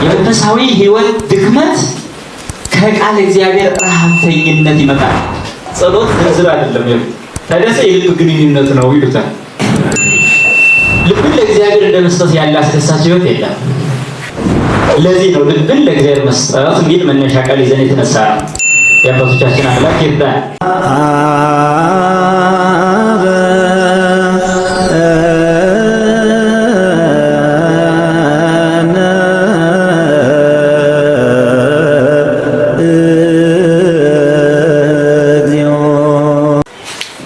የመንፈሳዊ ህይወት ድክመት ከቃል እግዚአብሔር ረሃብተኝነት ይመጣል። ጸሎት ዝርዝር አይደለም ይሄ ታዲያ የልብ ግንኙነት ነው ይሉታል። ልብን ለእግዚአብሔር እንደመስጠት ያለ አስደሳች ህይወት የለም። ለዚህ ነው ልብን ለእግዚአብሔር መስጠት የሚል መነሻ ቃል ይዘን የተነሳ ነው። የአባቶቻችን አምላክ ይርዳን።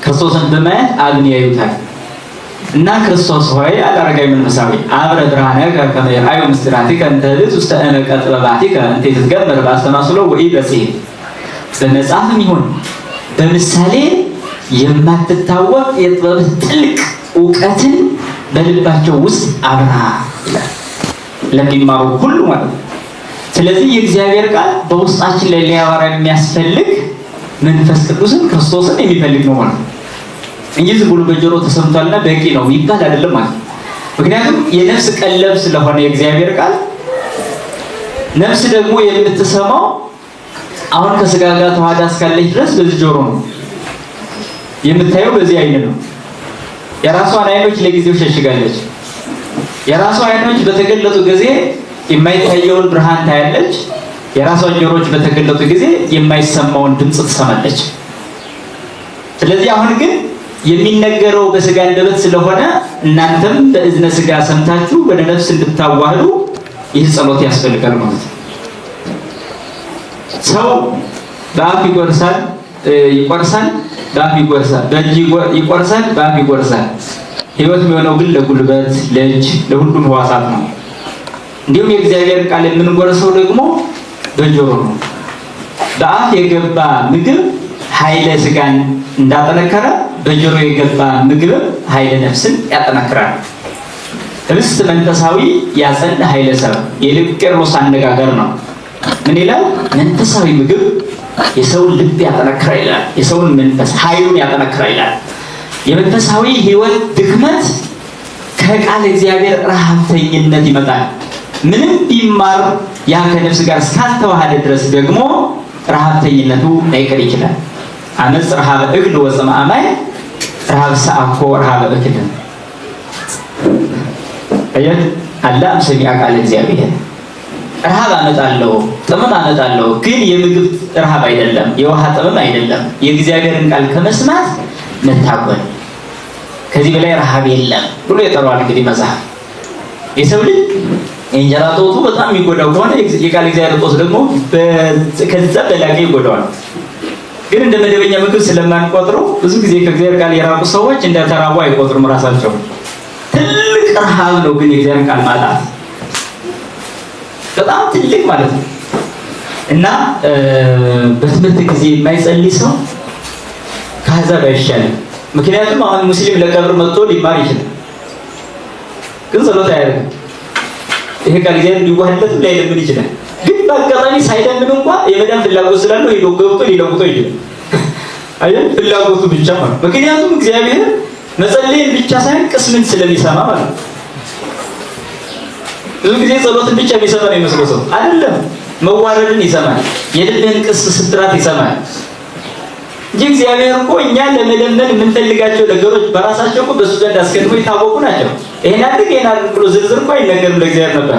ክርስቶስን በማየት አብን ያዩታል እና ክርስቶስ ሆይ አላረጋዊ መንፈሳዊ አብረ ብርሃነከ ከመ ይርአዩ ምስጢራቲከ እንተ ልት ውስተ እመቀ ጥበባቲከ እንተ ትትገበር በአስተማስሎ ወኢ በጽሔት በመጽሐፍም ይሁን በምሳሌ የማትታወቅ የጥበብ ጥልቅ እውቀትን በልባቸው ውስጥ አብራ ይላል ለሚማሩ ሁሉ ማለት ነው። ስለዚህ የእግዚአብሔር ቃል በውስጣችን ላይ ሊያወራ የሚያስፈልግ መንፈስ ቅዱስን ክርስቶስን የሚፈልግ ነው ማለት ነው እንጂ ዝም ብሎ በጆሮ ተሰምቷልና በቂ ነው ይባል አይደለም ማለት ነው። ምክንያቱም የነፍስ ቀለብ ስለሆነ የእግዚአብሔር ቃል ነፍስ ደግሞ የምትሰማው አሁን ከስጋ ጋር ተዋህዳ እስካለች ድረስ በዚህ ጆሮ ነው የምታየው፣ በዚህ አይን ነው። የራሷን አይኖች ለጊዜው ሸሽጋለች። የራሷ አይኖች በተገለጡ ጊዜ የማይታየውን ብርሃን ታያለች። የራሷን ጆሮች በተገለጡ ጊዜ የማይሰማውን ድምጽ ትሰማለች። ስለዚህ አሁን ግን የሚነገረው በስጋ አንደበት ስለሆነ እናንተም በእዝነ ስጋ ሰምታችሁ ወደ ነፍስ እንድታዋህዱ ይህ ጸሎት ያስፈልጋል ማለት ነው። ሰው በአፍ ይቆርሳል፣ በአፍ ይቆርሳል፣ በእጅ ይቆርሳል፣ በአፍ ይቆርሳል። ህይወት የሚሆነው ግን ለጉልበት፣ ለእጅ፣ ለሁሉም ህዋሳት ነው። እንዲሁም የእግዚአብሔር ቃል የምንጎርሰው ደግሞ በጆሮ ነው። በአፍ የገባ ምግብ ኃይለ ስጋን እንዳጠነከረ በጆሮ የገባ ምግብ ኃይለ ነፍስን ያጠነክራል። ህብስት መንፈሳዊ ያጸን ኃይለ ሰብ የሊቁ ቄርሎስ አነጋገር ነው። ምን ይላል? መንፈሳዊ ምግብ የሰውን ልብ ያጠነክራል ይላል። የሰውን መንፈስ ኃይሉን ያጠነክራል ይላል። የመንፈሳዊ ህይወት ድክመት ከቃል እግዚአብሔር ረሃብተኝነት ይመጣል። ምንም ቢማር ያ ከነፍስ ጋር እስካልተዋሃደ ድረስ ደግሞ ረሃብተኝነቱ ላይቀር ይችላል። አመጽ ረሃበ እግል ወጽምአ ማይ ረሃብ ሰአኮ ረሃበ እክል አየት አላም ሰሚዐ ቃል እግዚአብሔር ረሃብ አመጣለሁ፣ ጥምም አመጣለሁ፣ ግን የምግብ ረሃብ አይደለም፣ የውሃ ጥምም አይደለም። የእግዚአብሔርን ቃል ከመስማት መታጎል ከዚህ በላይ ረሃብ የለም ብሎ የጠራዋል። እንግዲህ መጽሐፍ የሰው ልጅ የእንጀራ ጦቱ በጣም የሚጎዳው ከሆነ የቃል እግዚአብሔር ጦት ደግሞ ከዛ በላቀ ይጎዳዋል። ግን እንደ መደበኛ ምግብ ስለማንቆጥረው ብዙ ጊዜ ከእግዚአብሔር ቃል የራቁ ሰዎች እንደ ተራቡ አይቆጥሩም ራሳቸው። ትልቅ ረሃብ ነው ግን የእግዚአብሔር ቃል ማጣት በጣም ትልቅ ማለት ነው። እና በትምህርት ጊዜ የማይጸልይ ሰው ከአሕዛብ አይሻልም። ምክንያቱም አሁን ሙስሊም ለቀብር መጥቶ ሊማር ይችላል፣ ግን ጸሎት አያደርግም። ይሄ ቃል እግዚአብሔር እንዲዋህለትም ላይለምን ይችላል። ግን በአጋጣሚ ሳይለምን እንኳን የመዳን ፍላጎት ስላለው ሄዶ ገብቶ ሊለውጦ ይችላል። አይደል? ፍላጎቱ ብቻ ማለት ምክንያቱም እግዚአብሔር መጸለይን ብቻ ሳይሆን ቅስምን ስለሚሰማ ማለት ነው። ብዙ ጊዜ ጸሎትን ብቻ የሚሰማ ነው የሚመስለው ሰው አይደለም። መዋረድን ይሰማል፣ የልብህን ቅስ ስጥራት ይሰማል እንጂ እግዚአብሔር እኮ እኛ ለመለመን የምንፈልጋቸው ነገሮች በራሳቸው እኮ በሱ ዘንድ አስቀድሞ የታወቁ ናቸው። ይሄን አድርግ ብሎ ዝርዝር እኮ አይነገርም ለእግዚአብሔር ነበር።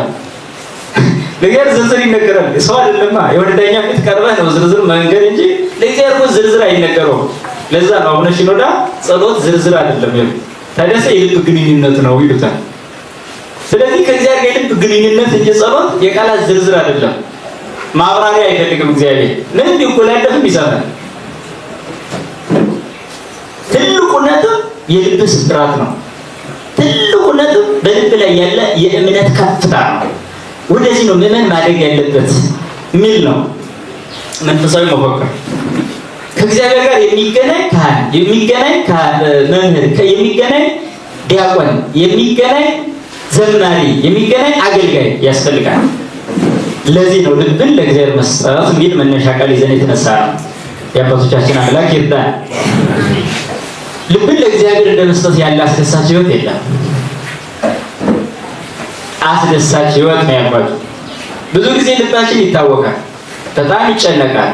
ለእግዚአብሔር ዝርዝር ይነገራል። ሰው አይደለማ የወደ ዳኛ ፊት ቀርበህ ነው ዝርዝር መንገር እንጂ ለእግዚአብሔር እኮ ዝርዝር አይነገረውም። ለዛ ነው አቡነ ሽኖዳ ጸሎት ዝርዝር አይደለም ይሉ ታዲያ የልብ ግንኙነት ነው ይሉታል። ስለዚህ ከእግዚአብሔር ጋር የልብ ግንኙነት እንጂ ጸሎት የቃላት ዝርዝር አይደለም። ማብራሪያ አይፈልግም እግዚአብሔር። ምን ቢቆላለፍም ይሰማል። ትልቁ ነጥብ የልብ ስጥራት ነው። ትልቁ ነጥብ በልብ ላይ ያለ የእምነት ከፍታ ነው። ወደዚህ ነው ምዕመን ማደግ ያለበት ሚል ነው መንፈሳዊ መፈክር። ከእግዚአብሔር ጋር የሚገናኝ ካህን፣ የሚገናኝ መምህር፣ የሚገናኝ ዲያቆን፣ የሚገናኝ ዘማሪ፣ የሚገናኝ አገልጋይ ያስፈልጋል። ለዚህ ነው ልብን ለእግዚአብሔር መስጠት ሚል መነሻ ቃል ይዘን የተነሳ ነው። የአባቶቻችን አምላክ ይርዳን። ልብን ለእግዚአብሔር እንደመስጠት ያለ አስደሳች ህይወት የለም። አስደሳች ህይወት ነው ያልኳችሁ። ብዙ ጊዜ ልባችን ይታወቃል፣ በጣም ይጨነቃል፣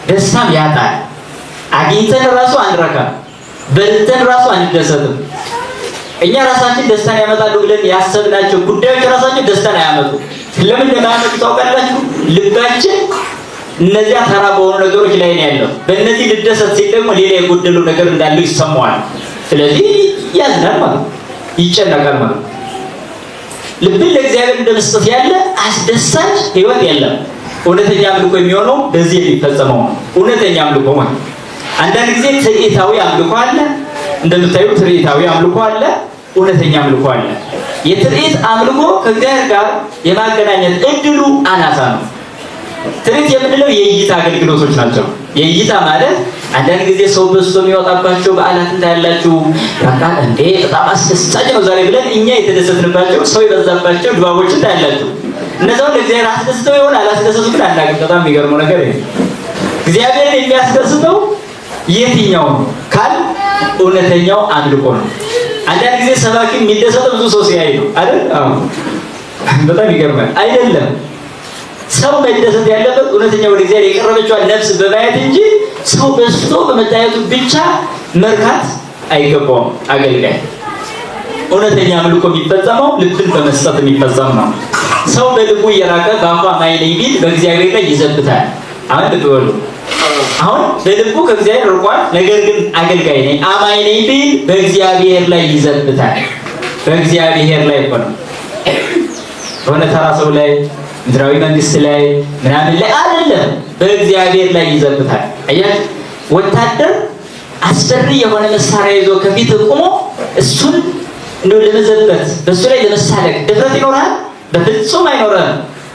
ደስታም ያጣል። አግኝተን ራሱ አንረካም፣ በልተን ራሱ አንደሰትም። እኛ ራሳችን ደስታን ያመጣሉ ብለን ያሰብናቸው ጉዳዮች ራሳቸው ደስታን አያመጡ። ለምን እንደማያመጡ ታውቃላችሁ? ልባችን እነዚያ ተራ በሆኑ ነገሮች ላይ ነው ያለው። በእነዚህ ልደሰት ሲል ደግሞ ሌላ የጎደለው ነገር እንዳለው ይሰማዋል። ስለዚህ ያዝናል ማለት ነው፣ ይጨነቃል ማለት ነው። ልብን ለእግዚአብሔር እንደመስጠት ያለ አስደሳች ህይወት የለም። እውነተኛ አምልኮ የሚሆነው በዚህ የሚፈጸመው ነው። እውነተኛ አምልኮ ማለት አንዳንድ ጊዜ ትርኢታዊ አምልኮ አለ። እንደምታዩ ትርኢታዊ አምልኮ አለ፣ እውነተኛ አምልኮ አለ። የትርኢት አምልኮ ከእግዚአብሔር ጋር የማገናኘት እድሉ አናሳ ነው። ትርኢት የምንለው የእይታ አገልግሎቶች ናቸው። የእይታ ማለት አንዳንድ ጊዜ ሰው በዝቶ የሚወጣባቸው በዓላት ታያላችሁ። በቃ እንዴ በጣም አስደሳች ነው ዛሬ ብለን እኛ የተደሰትንባቸው ሰው የበዛባቸው ድባቦችን ታያላችሁ። እነዛው ለእግዚአብሔር አስደስተው ይሆን አላስደሰቱ ግን አናውቅም። በጣም የሚገርመው ነገር ይሄ እግዚአብሔርን የሚያስደስተው የትኛው ካል እውነተኛው አምልኮ ነው። አንዳንድ ጊዜ ሰባኪ የሚደሰተው ብዙ ሰው ሲያይ ነው አይደል? አዎ በጣም ይገርማል። አይደለም ሰው መደሰት ያለበት እውነተኛ ወደ እግዚአብሔር የቀረበችው ነፍስ በማየት እንጂ ሰው በዝቶ በመታየቱ ብቻ መርካት አይገባውም። አገልጋይ እውነተኛ አምልኮ የሚፈጸመው ልብን በመስጠት የሚፈጸም ነው። ሰው በልቡ እየራቀ በአፉ አማኝ ነኝ ቢል በእግዚአብሔር ላይ ይዘብታል። አሁን ልትበሉ አሁን በልቡ ከእግዚአብሔር ርቋል፣ ነገር ግን አገልጋይ ነኝ አማኝ ነኝ ቢል በእግዚአብሔር ላይ ይዘብታል። በእግዚአብሔር ላይ እኮ ነው ሆነ ተራ ሰው ላይ ምድራዊ መንግስት ላይ ምናምን ላይ አይደለም፣ በእግዚአብሔር ላይ ይዘብታል። አያችሁ ወታደር አስፈሪ የሆነ መሳሪያ ይዞ ከፊት ቆሞ እሱን እንደው ለመዘበት በሱ ላይ ለመሳለቅ ድፍረት ይኖራል? በፍጹም አይኖርም።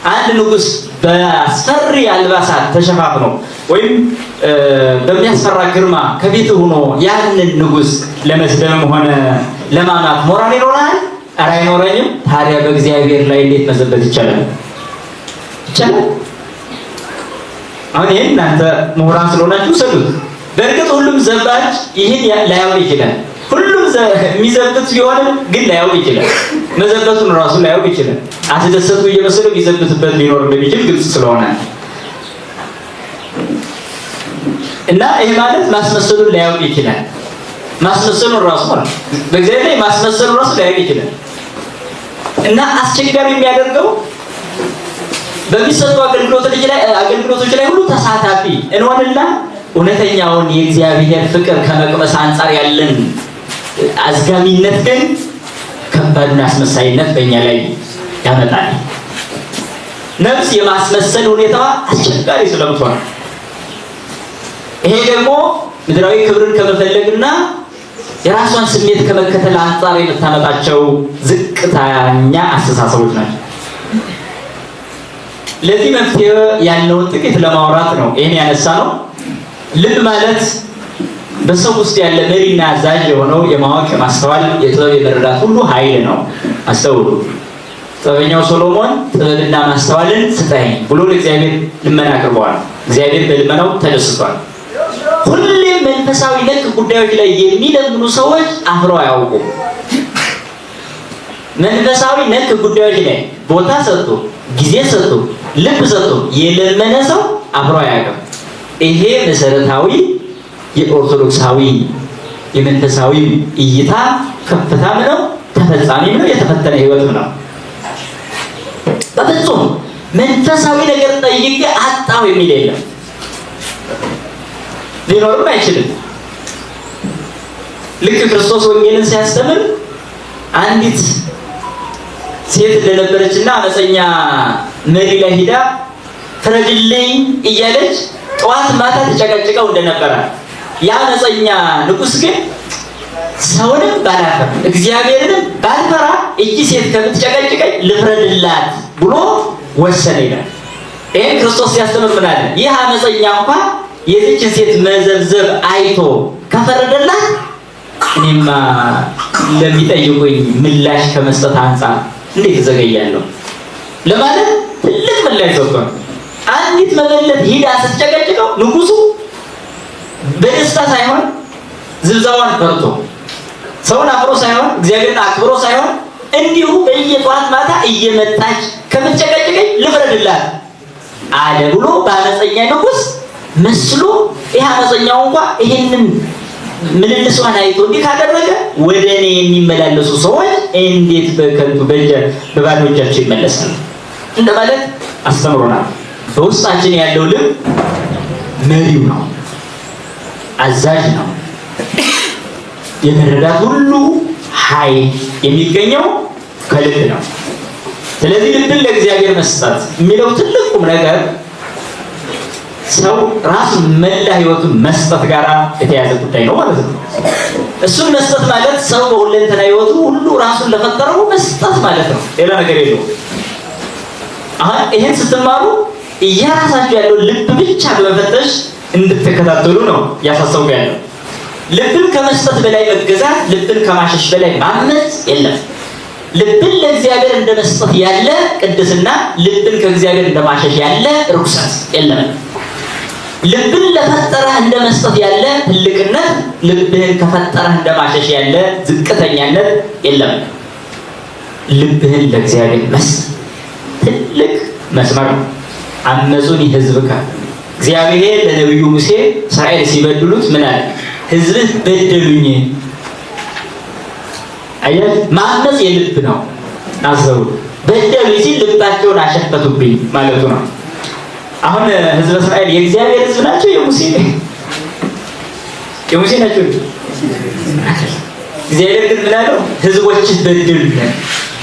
አንድ ንጉስ በአስፈሪ አልባሳት ተሸፋፍኖ ወይም በሚያስፈራ ግርማ ከፊት ሆኖ ያንን ንጉስ ለመስደብም ሆነ ለማማት ሞራል ይኖራል? ኧረ አይኖረኝም። ታዲያ በእግዚአብሔር ላይ እንዴት መዘበት ይቻላል? ይቻላል? አሁን ይሄን እናንተ ምሁራን ስለሆናችሁ ሰዱት። በእርግጥ ሁሉም ዘባች ይህን ላያውቅ ይችላል። ሁሉም የሚዘብት ቢሆንም ግን ላያውቅ ይችላል። መዘበቱን ራሱ ላያውቅ ይችላል። አስደሰቱ እየመሰለው የሚዘብትበት ሊኖር እንደሚችል ግልጽ ስለሆነ እና ይሄ ማለት ማስመሰሉን ላያውቅ ይችላል። ማስመሰሉን ራሱ ማለት በእግዚአብሔር ላይ ማስመሰሉን ራሱ ላያውቅ ይችላል። እና አስቸጋሪ የሚያደርገው በሚሰጡ አገልግሎቶች ላይ ሁሉ ተሳታፊ እንሆንና እውነተኛውን የእግዚአብሔር ፍቅር ከመቅመስ አንጻር ያለን አዝጋሚነት ግን ከባድና አስመሳይነት በእኛ ላይ ያመጣል። ነፍስ የማስመሰል ሁኔታዋ አስቸጋሪ ስለምትሆን ይሄ ደግሞ ምድራዊ ክብርን ከመፈለግና የራሷን ስሜት ከመከተል አንጻር የምታመጣቸው ዝቅተኛ አስተሳሰቦች ናቸው። ለዚህ መፍትሄ ያለውን ጥቂት ለማውራት ነው ይሄን ያነሳ ነው። ልብ ማለት በሰው ውስጥ ያለ መሪና አዛዥ የሆነው የማወቅ የማስተዋል የጥበብ የመረዳት ሁሉ ኃይል ነው። አስተውሉ። ጥበበኛው ሶሎሞን ጥበብና ማስተዋልን ስጠኝ ብሎ ለእግዚአብሔር ልመና አቅርበዋል። እግዚአብሔር በልመናው ተደስቷል። ሁሌም መንፈሳዊ ነክ ጉዳዮች ላይ የሚለምኑ ሰዎች አፍረው አያውቁም። መንፈሳዊ ነክ ጉዳዮች ላይ ቦታ ሰጥቶ ጊዜ ሰጥቶ ልብ ሰጥቶ የለመነ ሰው አፍሮ አያውቅም። ይሄ መሰረታዊ የኦርቶዶክሳዊ የመንፈሳዊ እይታ ከፍታም ነው፣ ተፈጻሚም ነው፣ የተፈተነ ህይወትም ነው። በፍጹም መንፈሳዊ ነገር ጠይቄ አጣው የሚል የለም፣ ሊኖርም አይችልም። ልክ ክርስቶስ ወንጌልን ሲያስተምር አንዲት ሴት እንደነበረችና አመፀኛ መሪ ላይ ሄዳ ፍረድልኝ እያለች ጠዋት ማታ ተጨቀጭቀው እንደነበረ ያ አመፀኛ ንጉስ ግን ሰውንም ባላፈር እግዚአብሔርንም ባልፈራ እቺ ሴት ከምትጨቀጭቀኝ ልፍረድላት ብሎ ወሰነ ይላል። ይሄን ክርስቶስ ሲያስተምር ምን አለ? ይህ አመፀኛ እንኳን የዚች ሴት መዘብዘብ አይቶ ከፈረደላት እኔማ ለሚጠይቁኝ ምላሽ ከመስጠት አንጻር እንዴት ዘገያለሁ ለማለት ትልቅ ምላሽ ሰጥቷል። አንዲት መበለት ሂዳ ስትጨቀጭቀው ንጉሱ በደስታ ሳይሆን ዝብዛዋን ፈርቶ ሰውን አክብሮ ሳይሆን እግዚአብሔርን አክብሮ ሳይሆን እንዲሁ በየጧት ማታ እየመጣች ከምትጨቀጭቀኝ ልፍረድላት አለ ብሎ በአመፀኛ ንጉሥ መስሎ ይህ አመፀኛው እንኳን ይሄንን ምልልሷን አይቶ እንዲህ ካደረገ ወደ እኔ የሚመላለሱ ሰዎች እንዴት በከንቱ በባዶ እጃቸው ይመለሳሉ እንደማለት አስተምሮናል። በውስጣችን ያለው ልብ መሪው ነው፣ አዛዥ ነው። የመረዳት ሁሉ ኃይል የሚገኘው ከልብ ነው። ስለዚህ ልብን ለእግዚአብሔር መስጠት የሚለው ትልቁም ነገር ሰው ራሱን መላ ህይወቱን መስጠት ጋር የተያዘ ጉዳይ ነው ማለት ነው። እሱን መስጠት ማለት ሰው በሁለንተና ህይወቱ ሁሉ ራሱን ለፈጠረው መስጠት ማለት ነው። ሌላ ነገር የለውም። አሁን ይሄን ስትማሩ እያራሳችሁ ያለው ልብ ብቻ በመፈተሽ እንድትከታተሉ ነው ያሳሰቡ ያለው። ልብን ከመስጠት በላይ መገዛት፣ ልብን ከማሸሽ በላይ ማመጽ የለም። ልብን ለእግዚአብሔር እንደመስጠት ያለ ቅድስና፣ ልብን ከእግዚአብሔር እንደማሸሽ ያለ ርኩሰት የለም። ልብን ለፈጠረህ እንደመስጠት ያለ ትልቅነት፣ ልብህን ከፈጠረህ እንደማሸሽ ያለ ዝቅተኛነት የለም። ልብህን ለእግዚአብሔር መስጠት ትልቅ መስመር ነው። አመጹኒ ሕዝብከ እግዚአብሔር ለነብዩ ሙሴ እስራኤል ሲበድሉት ምን አለ? ሕዝብህ በደሉኝ። አየህ፣ ማመጽ የልብ ነው። አዘው በደሉኝ ሲል ልባቸውን አሸፈቱብኝ ማለቱ ነው። አሁን ሕዝበ እስራኤል የእግዚአብሔር ሕዝብ ናቸው? የሙሴ ናቸው? እግዚአብሔር ግን ምን አለው? ሕዝቦችህ በደሉኝ።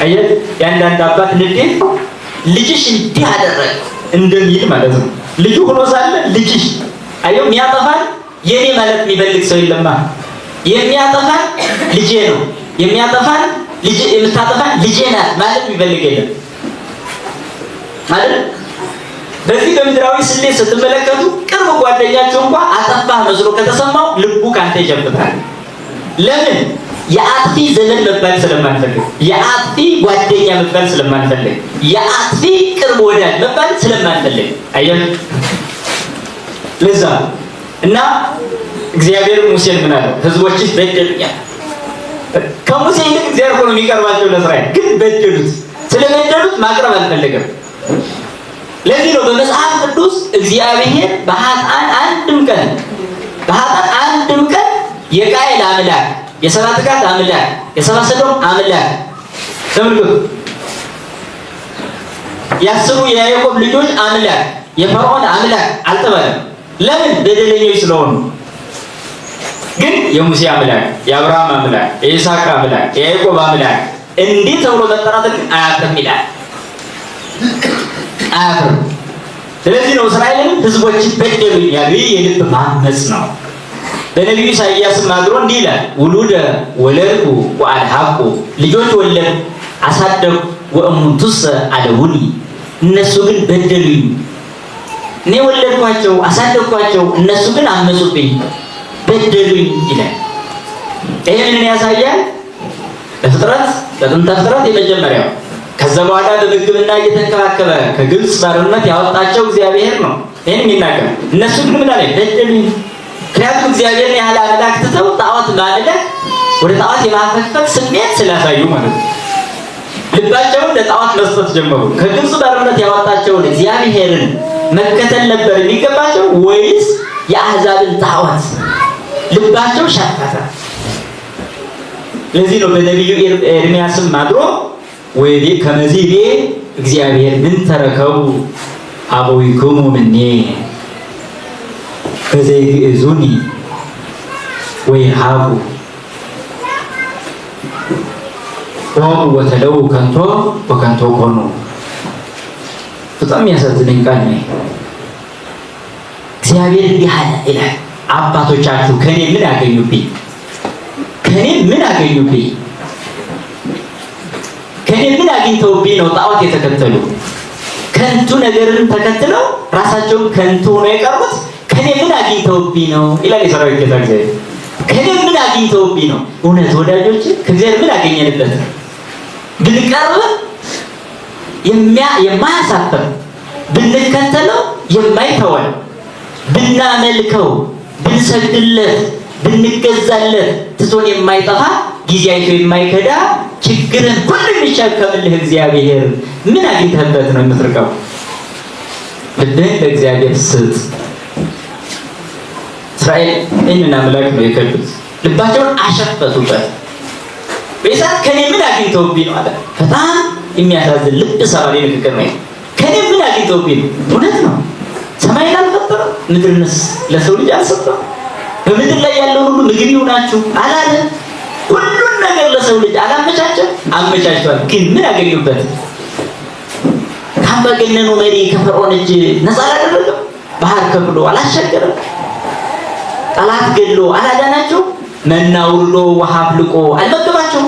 አየህ፣ የአንዳንድ አባት ንዴት ልጅሽ እንዲህ አደረገ እንደሚል ማለት ነው። ልጁ ሆኖ ሳለ ልጅሽ አየው፣ የሚያጠፋን የኔ ማለት የሚፈልግ ሰው የለማ። የሚያጠፋን ልጄ ነው፣ የሚያጠፋን ልጅ፣ የምታጠፋን ልጄ ናት ማለት የሚፈልግ የለም ማለት። በዚህ በምድራዊ ስሌት ስትመለከቱ ቅርብ ጓደኛቸው እንኳን አጠፋህ መስሎ ከተሰማው ልቡ ካንተ ይጀምራል። ለምን? የአጥፊ ዘመን መባል ስለማንፈልግ፣ የአጥፊ ጓደኛ መባል ስለማንፈልግ፣ የአጥፊ ቅርብ ወዳጅ መባል ስለማንፈልግ። አያችሁ፣ ለዛ እና እግዚአብሔር ሙሴን ምን አለው? ሕዝቦችህ በደሉኛል። ከሙሴ ይልቅ እግዚአብሔር ሆኖ የሚቀርባቸው ለእስራኤል ግን በደሉት። ስለበደሉት ማቅረብ አልፈለገም። ለዚህ ነው በመጽሐፍ ቅዱስ እግዚአብሔር በኃጥአን አንድም ቀን የቃየል አምላክ፣ የሰባት ጋት አምላክ፣ የሰባ ሰዶም አምላክ፣ ተመልከቱ፣ የአስሩ የያዕቆብ ልጆች አምላክ፣ የፈርዖን አምላክ አልተባለም። ለምን? በደለኞች ስለሆኑ። ግን የሙሴ አምላክ፣ የአብርሃም አምላክ፣ የይስሐቅ አምላክ፣ የያዕቆብ አምላክ እንዲህ ተብሎ መጠራትን አያፍርም ይላል። አያፍርም። ስለዚህ ነው እስራኤልን ሕዝቦች በደሉኝ ያሉ። ይህ የልብ ማመጽ ነው። በነቢዩ ኢሳይያስም አድሮ እንዲህ ይላል፣ ውሉደ ወለድኩ ወአድሃቁ፣ ልጆች ወለድኩ አሳደግኩ፣ ወእሙንቱሰ አለውኒ፣ እነሱ ግን በደሉኝ። እኔ ወለድኳቸው አሳደግኳቸው፣ እነሱ ግን አመጹብኝ፣ በደሉኝ ይላል። ይሄ ምንን ያሳያል? በጥንተ ፍጥረት የመጀመሪያው፣ ከዛ በኋላ በምግብና እየተንከባከበ ከግብፅ ባርነት ያወጣቸው እግዚአብሔር ነው። ይሄን የሚናገር እነሱ ግን ምን አለ? በደሉኝ። ምክንያቱም እግዚአብሔርን ያህል አምላክ ትተው ጣዖት ማምለክ፣ ወደ ጣዖት የማፈግፈግ ስሜት ስላሳዩ ማለት ነው። ልባቸውን ለጣዖት መስጠት ጀመሩ። ከግብፅ ባርነት ያወጣቸውን እግዚአብሔርን መከተል ነበር የሚገባቸው ወይስ የአሕዛብን ጣዖት? ልባቸው ሸፈተ። ለዚህ ነው በነቢዩ ኤርምያስም አድሮ ወይቤ ከመዚህ እግዚአብሔር ምን ተረከቡ አበዊክሙ ምኔ በዘይግእዙኒ ወይሃቡ ቆሙ ወተለው ከንቶ ወከንቶ ኮኑ። በጣም ያሳዝነኝ ቃል ነው። እግዚአብሔር እንዲህ አለ ይላል፣ አባቶቻችሁ ከኔ ምን አገኙብኝ? ከኔ ምን አገኙብኝ? ከኔ ምን አግኝተውብኝ ነው ጣዖት የተከተሉ? ከንቱ ነገርን ተከትለው ራሳቸውን ከንቱ ነው የቀሩት። ከኔ ምን አግኝተውብኝ ነው ይላል የሰራዊት ጌታ እግዚአብሔር። ከኔ ምን አግኝተውብኝ ነው? እውነት ወዳጆች፣ ከእግዚአብሔር ምን አገኘንበት? ብንቀርብ የማያሳፍር፣ ብንከተለው የማይተወን፣ ብናመልከው፣ ብንሰግድለት፣ ብንገዛለት ትቶን የማይጠፋ ጊዜ አይቶ የማይከዳ ችግርን ሁሉ የሚሸከምልህ እግዚአብሔር ምን አግኝተህበት ነው የምትርቀው? ልብህን ለእግዚአብሔር ስጥ። እስራኤል ይህንን አምላክ ነው የከዱት። ልባቸውን አሸፈቱበት። በእሳት ከኔ ምን አግኝተውብኝ ነው አለ። በጣም የሚያሳዝን ልብ ሰባሪ ንግግር ነው። ከኔ ምን አግኝተውብኝ ነው? እውነት ነው። ሰማይን አልፈጠረም፣ ምድርንስ ለሰው ልጅ አልሰጠም። በምድር ላይ ያለውን ሁሉ ምግብ ይሁናችሁ አላለ። ሁሉን ነገር ለሰው ልጅ አላመቻቸም? አመቻችቷል። ግን ምን አገኙበት? ከአምባገነኑ መሪ ከፈርዖን እጅ ነፃ አላደረገም። ባህር ከፍሎ አላሻገረም። ጠላት ገድሎ አላዳናቸው። መና ውርዶ ውሃ አፍልቆ አልመገባቸው።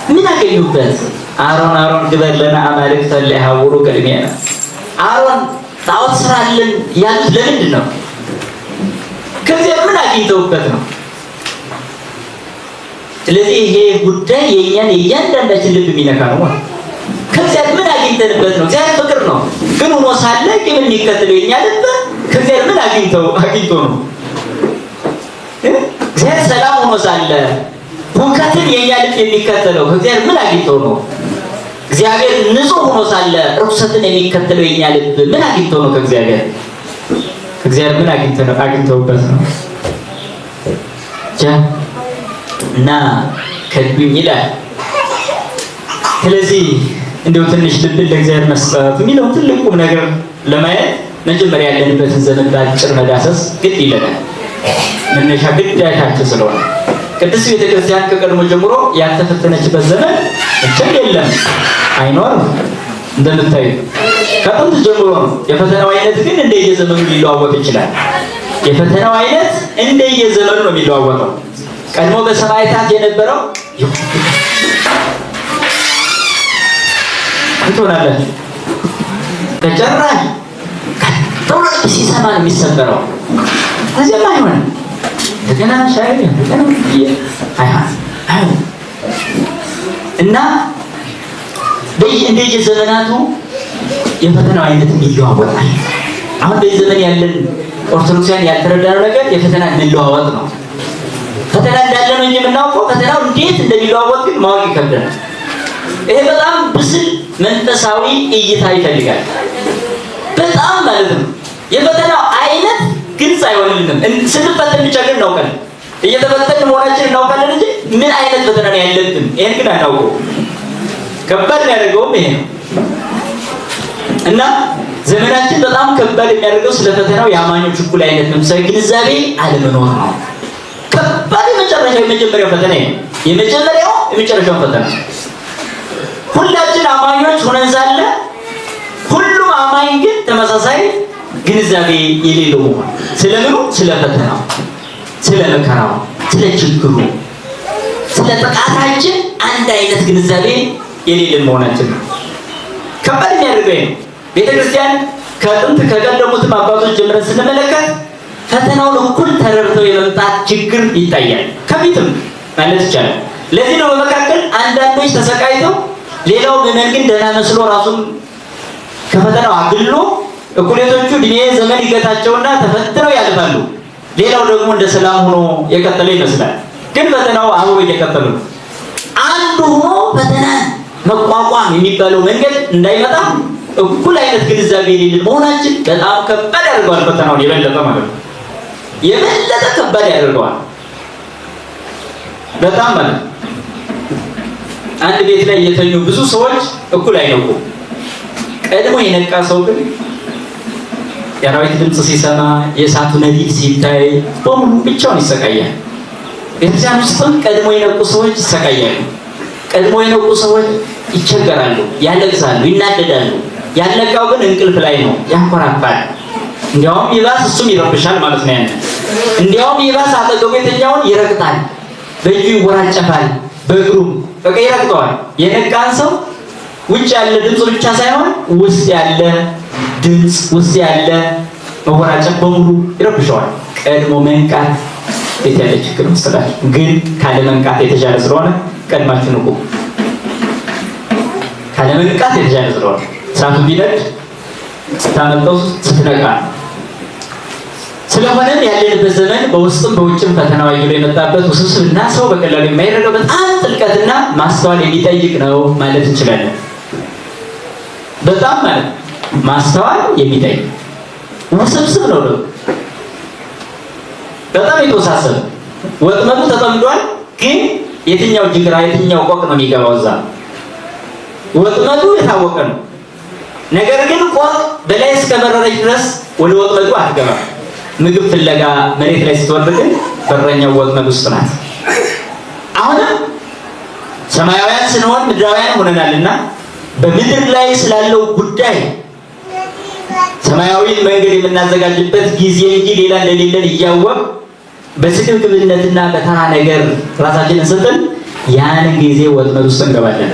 ምን አገኙበት? አሮን ግበር ለና አማልክተ ለይሃውሩ ቅድሜነ። አሮን ጣዖት ስራልን ያሉት ለምንድን ነው? ከዚያ ምን አግኝተውበት ነው? ስለዚህ ይሄ ጉዳይ የኛን የእያንዳንዳችን ልብ የሚነካ ነው። ከዚያ ምን አግኝተንበት ነው? እግዚአብሔር ፍቅር ነው። ግን ሆኖ ሳለ ቂም የሚከተለው የኛ ልብ ከዚያ ምን አግኝቶ ነው? እግዚአብሔር ሰላም ሆኖ ሳለ ሁከትን የኛ ልብ የሚከተለው ከእግዚአብሔር ምን አግኝቶ ነው? እግዚአብሔር ንጹህ ሆኖ ሳለ ርኩሰትን የሚከተለው የኛ ልብ ምን አግኝቶ ነው? ከእግዚአብሔር ምን አግኝተውበት ነው? እና ከዱኝ ይላል። ስለዚህ እንደው ትንሽ ልብን ለእግዚአብሔር መስጠት የሚለው ትልቁም ነገር ለማየት መጀመሪያ ያለንበትን ዘመን በአጭር መዳሰስ ግድ ይለናል። መነሻ ግዳታችን ስለሆነ ቅድስት ቤተክርስቲያን ከቀድሞ ጀምሮ ያልተፈተነችበት ዘመን እችል የለም፣ አይኖርም። እንደምታዩ ከጥንት ጀምሮ ነው። የፈተናው አይነት ግን እንደየዘመኑ ሊለዋወጥ ይችላል። የፈተናው አይነት እንደየዘመኑ ነው የሚለዋወጠው። ቀድሞ በሰማዕታት የነበረው እንትሆናለን ከጨራሽ ቀጥሎ ሲሰማ ነው የሚሰበረው። ከዚያም አይሆንም እንደገና ሻይ አይሆን እና እንደየዘመናቱ የፈተናው አይነት ይለዋወጣል። አሁን በዚህ ዘመን ያለን ኦርቶዶክሳውያን ያልተረዳነው ነገር የፈተና መለዋወጥ ነው። ፈተና እንዳለ ነው እንጂ የምናውቀው ፈተናው እንዴት እንደሚለዋወጥ ግን ማወቅ ይከብዳል። ይሄ በጣም ብስል መንፈሳዊ እይታ ይፈልጋል። በጣም ማለት ነው። የፈተናው አይነት ግልጽ አይሆንልንም። ስንፈተን ብቻ ግን እናውቃለን። እየተፈተን መሆናችን እናውቃለን እንጂ ምን አይነት ፈተና ነው ያለብን ይሄን ግን አናውቀው። ከባድ የሚያደርገውም ይሄ ነው እና ዘመናችን በጣም ከባድ የሚያደርገው ስለ ፈተናው የአማኞች እኩል አይነት መንፈሳዊ ግንዛቤ አለመኖር ነው። ከባድ የመጀመሪያው ፈተና ነው። የመጨረሻው ፈተና ሁላችን አማኞች ሆነን ሳለ ሁሉም አማኝ ግን ተመሳሳይ ግንዛቤ የሌለው መሆን። ስለምኑ? ስለ ፈተናው፣ ስለ መከራው፣ ስለ ችግሩ፣ ስለ ጥቃታችን አንድ አይነት ግንዛቤ የሌለን መሆናችን ነው። ከባድ የሚያደርገው ነው። ቤተክርስቲያን ከጥንት ከቀደሙትም አባቶች ጀምረን ስንመለከት ፈተናውን እኩል ተረድተው የመምጣት ችግር ይታያል። ከፊትም ማለት ይቻላል። ለዚህ ነው በመካከል አንዳንዶች ተሰቃይተው ሌላው ምዕመን ግን ደህና መስሎ ራሱን ከፈተናው አግሎ እኩሌቶቹ እድሜ ዘመን ይገታቸውና ተፈትነው ያልፋሉ። ሌላው ደግሞ እንደ ሰላም ሆኖ የቀጠለ ይመስላል። ግን ፈተናው አብሮ እየቀጠለ ነው። አንዱ ሆኖ ፈተናን መቋቋም የሚባለው መንገድ እንዳይመጣ እኩል አይነት ግንዛቤ የሌለን መሆናችን በጣም ከባድ ያደርገዋል። ፈተናውን የበለጠ ማለት ነው። የበለጠ ከባድ ያደርገዋል። በጣም ማለት አንድ ቤት ላይ የተኙ ብዙ ሰዎች እኩል አይነቁም። ቀድሞ የነቃ ሰው ግን የአራዊት ድምፅ ሲሰማ፣ የእሳቱ ነዲድ ሲታይ በሙሉ ብቻውን ይሰቃያል። ቤተክርስቲያን ውስጥም ቀድሞ የነቁ ሰዎች ይሰቃያሉ። ቀድሞ የነቁ ሰዎች ይቸገራሉ፣ ያለቅሳሉ፣ ይናደዳሉ። ያለቃው ግን እንቅልፍ ላይ ነው፣ ያንኮራፋል። እንዲያውም ይባስ እሱም ይረብሻል ማለት ነው። እንዲያውም ይባስ አጠገቡ የተኛውን ይረግጣል፣ በእጁ ይወራጨፋል፣ በእግሩም በቃ ይረግጠዋል። የነቃን ሰው ውጭ ያለ ድምፅ ብቻ ሳይሆን ውስጥ ያለ ድምፅ፣ ውስጥ ያለ መወራጨፍ በሙሉ ይረብሸዋል። ቀድሞ መንቃት ቤት ያለ ችግር መስላል። ግን ካለ መንቃት የተሻለ ስለሆነ ቀድማችሁ ንቁ። ካለ መንቃት የተሻለ ስለሆነ እሳቱ ቢነድ ስታመልጠው ስትነቃ ስለሆነም ያለንበት ዘመን በውስጥም በውጭም ፈተናው አይሎ የመጣበት ውስብስብና ሰው በቀላሉ የማይረዳው በጣም ጥልቀትና ማስተዋል የሚጠይቅ ነው ማለት እንችላለን። በጣም ማለት ማስተዋል የሚጠይቅ ውስብስብ ነው ነው በጣም የተወሳሰበ ወጥመዱ ተጠምዷል። ግን የትኛው ጅግራ የትኛው ቆቅ ነው የሚገባው? እዛ ወጥመዱ የታወቀ ነው። ነገር ግን ቆቅ በላይ እስከበረረች ድረስ ወደ ወጥመዱ አትገባም። ምግብ ፍለጋ መሬት ላይ ስትወርድ ግን በረኛው ወጥመድ ውስጥ ናት። አሁንም ሰማያውያን ስንሆን ምድራውያን ሆነናልና በምድር ላይ ስላለው ጉዳይ ሰማያዊ መንገድ የምናዘጋጅበት ጊዜ እንጂ ሌላ እንደሌለን እያወቅ በስግብግብነትና በተራ ነገር ራሳችንን ስጥን ያን ጊዜ ወጥመድ ውስጥ እንገባለን።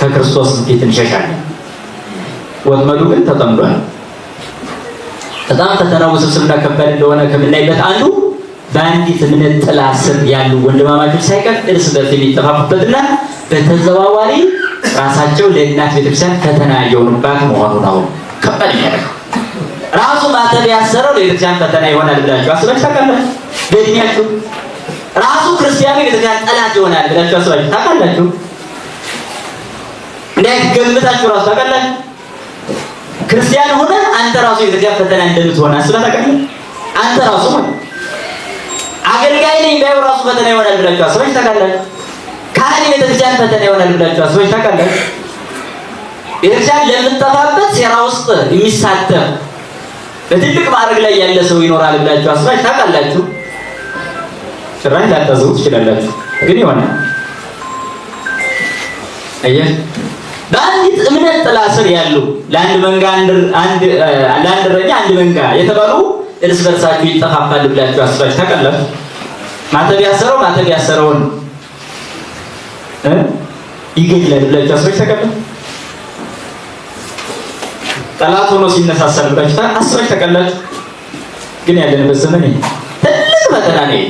ከክርስቶስ ፊት እንሸሻለን። ወጥመዱ ግን ተጠምዷል። በጣም ፈተናው ውስብስብና ከባድ እንደሆነ ከምናይበት አንዱ በአንዲት እምነት ጥላ ስር ያሉ ወንድማማቾች ሳይቀር እርስ በርስ የሚጠፋፉበትና በተዘዋዋሪ ራሳቸው ለእናት ቤተክርስቲያን ፈተና የሆኑባት መሆኑ ነው። ከባድ ያደርጋል። ራሱ ማተብ ያሰረው ለቤተክርስቲያን ፈተና ይሆናል ብላችሁ አስባችሁ ታውቃላችሁ? በእድሜያችሁ ራሱ ክርስቲያኑ የቤተክርስቲያን ጠላት ይሆናል ብላችሁ አስባችሁ ታውቃላችሁ? እንዳይገምታችሁ ራሱ ታውቃላችሁ? ክርስቲያን ሆነ አንተ ራሱ የቤተክርስቲያን ፈተና እንደምትሆን አስበህ ታውቃለህ? አንተ ራሱ ሆነ አገልጋይ ነኝ ባይው ራሱ ፈተና ይሆናል ብላችሁ አስባችሁ ታውቃላችሁ? ካህን የቤተክርስቲያን ፈተና ይሆናል ብላችሁ አስባችሁ ታውቃላችሁ? ቤተክርስቲያን ለምትጠፋበት ሴራ ውስጥ የሚሳተፍ በትልቅ ማዕረግ ላይ ያለ ሰው ይኖራል ብላችሁ አስባችሁ ታውቃላችሁ? ጭራሽ ላታዘቡ ትችላላችሁ፣ ግን ይሆናል። አየህ፣ በአንዲት እምነት ጥላ ስር ያሉ ለአንድ መንጋ ለአንድ እረኛ አንድ መንጋ የተባሉ እርስ በርሳችሁ ይጠፋፋሉ ብላችሁ አስባችሁ ታውቃላችሁ? ማተብ ያሰረውን ይገድላል ብላችሁ አስባችሁ ታውቃላችሁ? ጠላት ሆኖ ሲነሳሳል ብላችሁ አስባችሁ ታውቃላችሁ? ግን ያለንበት ዘመን ትልቅ ፈተና ነው።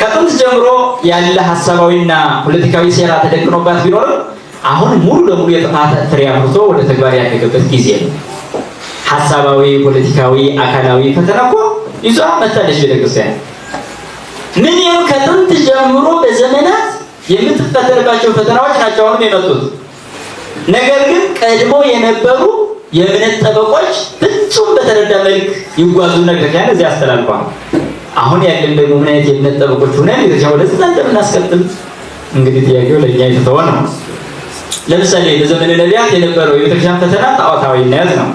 ከጥንት ጀምሮ ያለ ሐሳባዊና ፖለቲካዊ ሴራ ተደቅኖባት ቢኖርም አሁን ሙሉ ለሙሉ የጥፋት ፍሬ አፍርቶ ወደ ተግባር ያደገበት ጊዜ ነው። ሐሳባዊ፣ ፖለቲካዊ፣ አካላዊ ፈተና እኮ ይዟ መታለች ቤተክርስቲያን። ምንም ከጥንት ጀምሮ በዘመናት የምትፈተንባቸው ፈተናዎች ናቸው አሁን የመጡት። ነገር ግን ቀድሞ የነበሩ የእምነት ጠበቆች ፍጹም በተረዳ መልክ ይጓዙ ነገር ያን እዚህ አስተላልፈዋል። አሁን ያለን ደግሞ ምን አይነት የእምነት ጠበቆች ሆነን እዚህ ወደዛ እንደምናስቀጥል እንግዲህ ጥያቄው ለኛ የተተወ ነው። ለምሳሌ በዘመነ ነቢያት የነበረው የቤተክርስቲያን ፈተና ጣዖታዊነት ነው።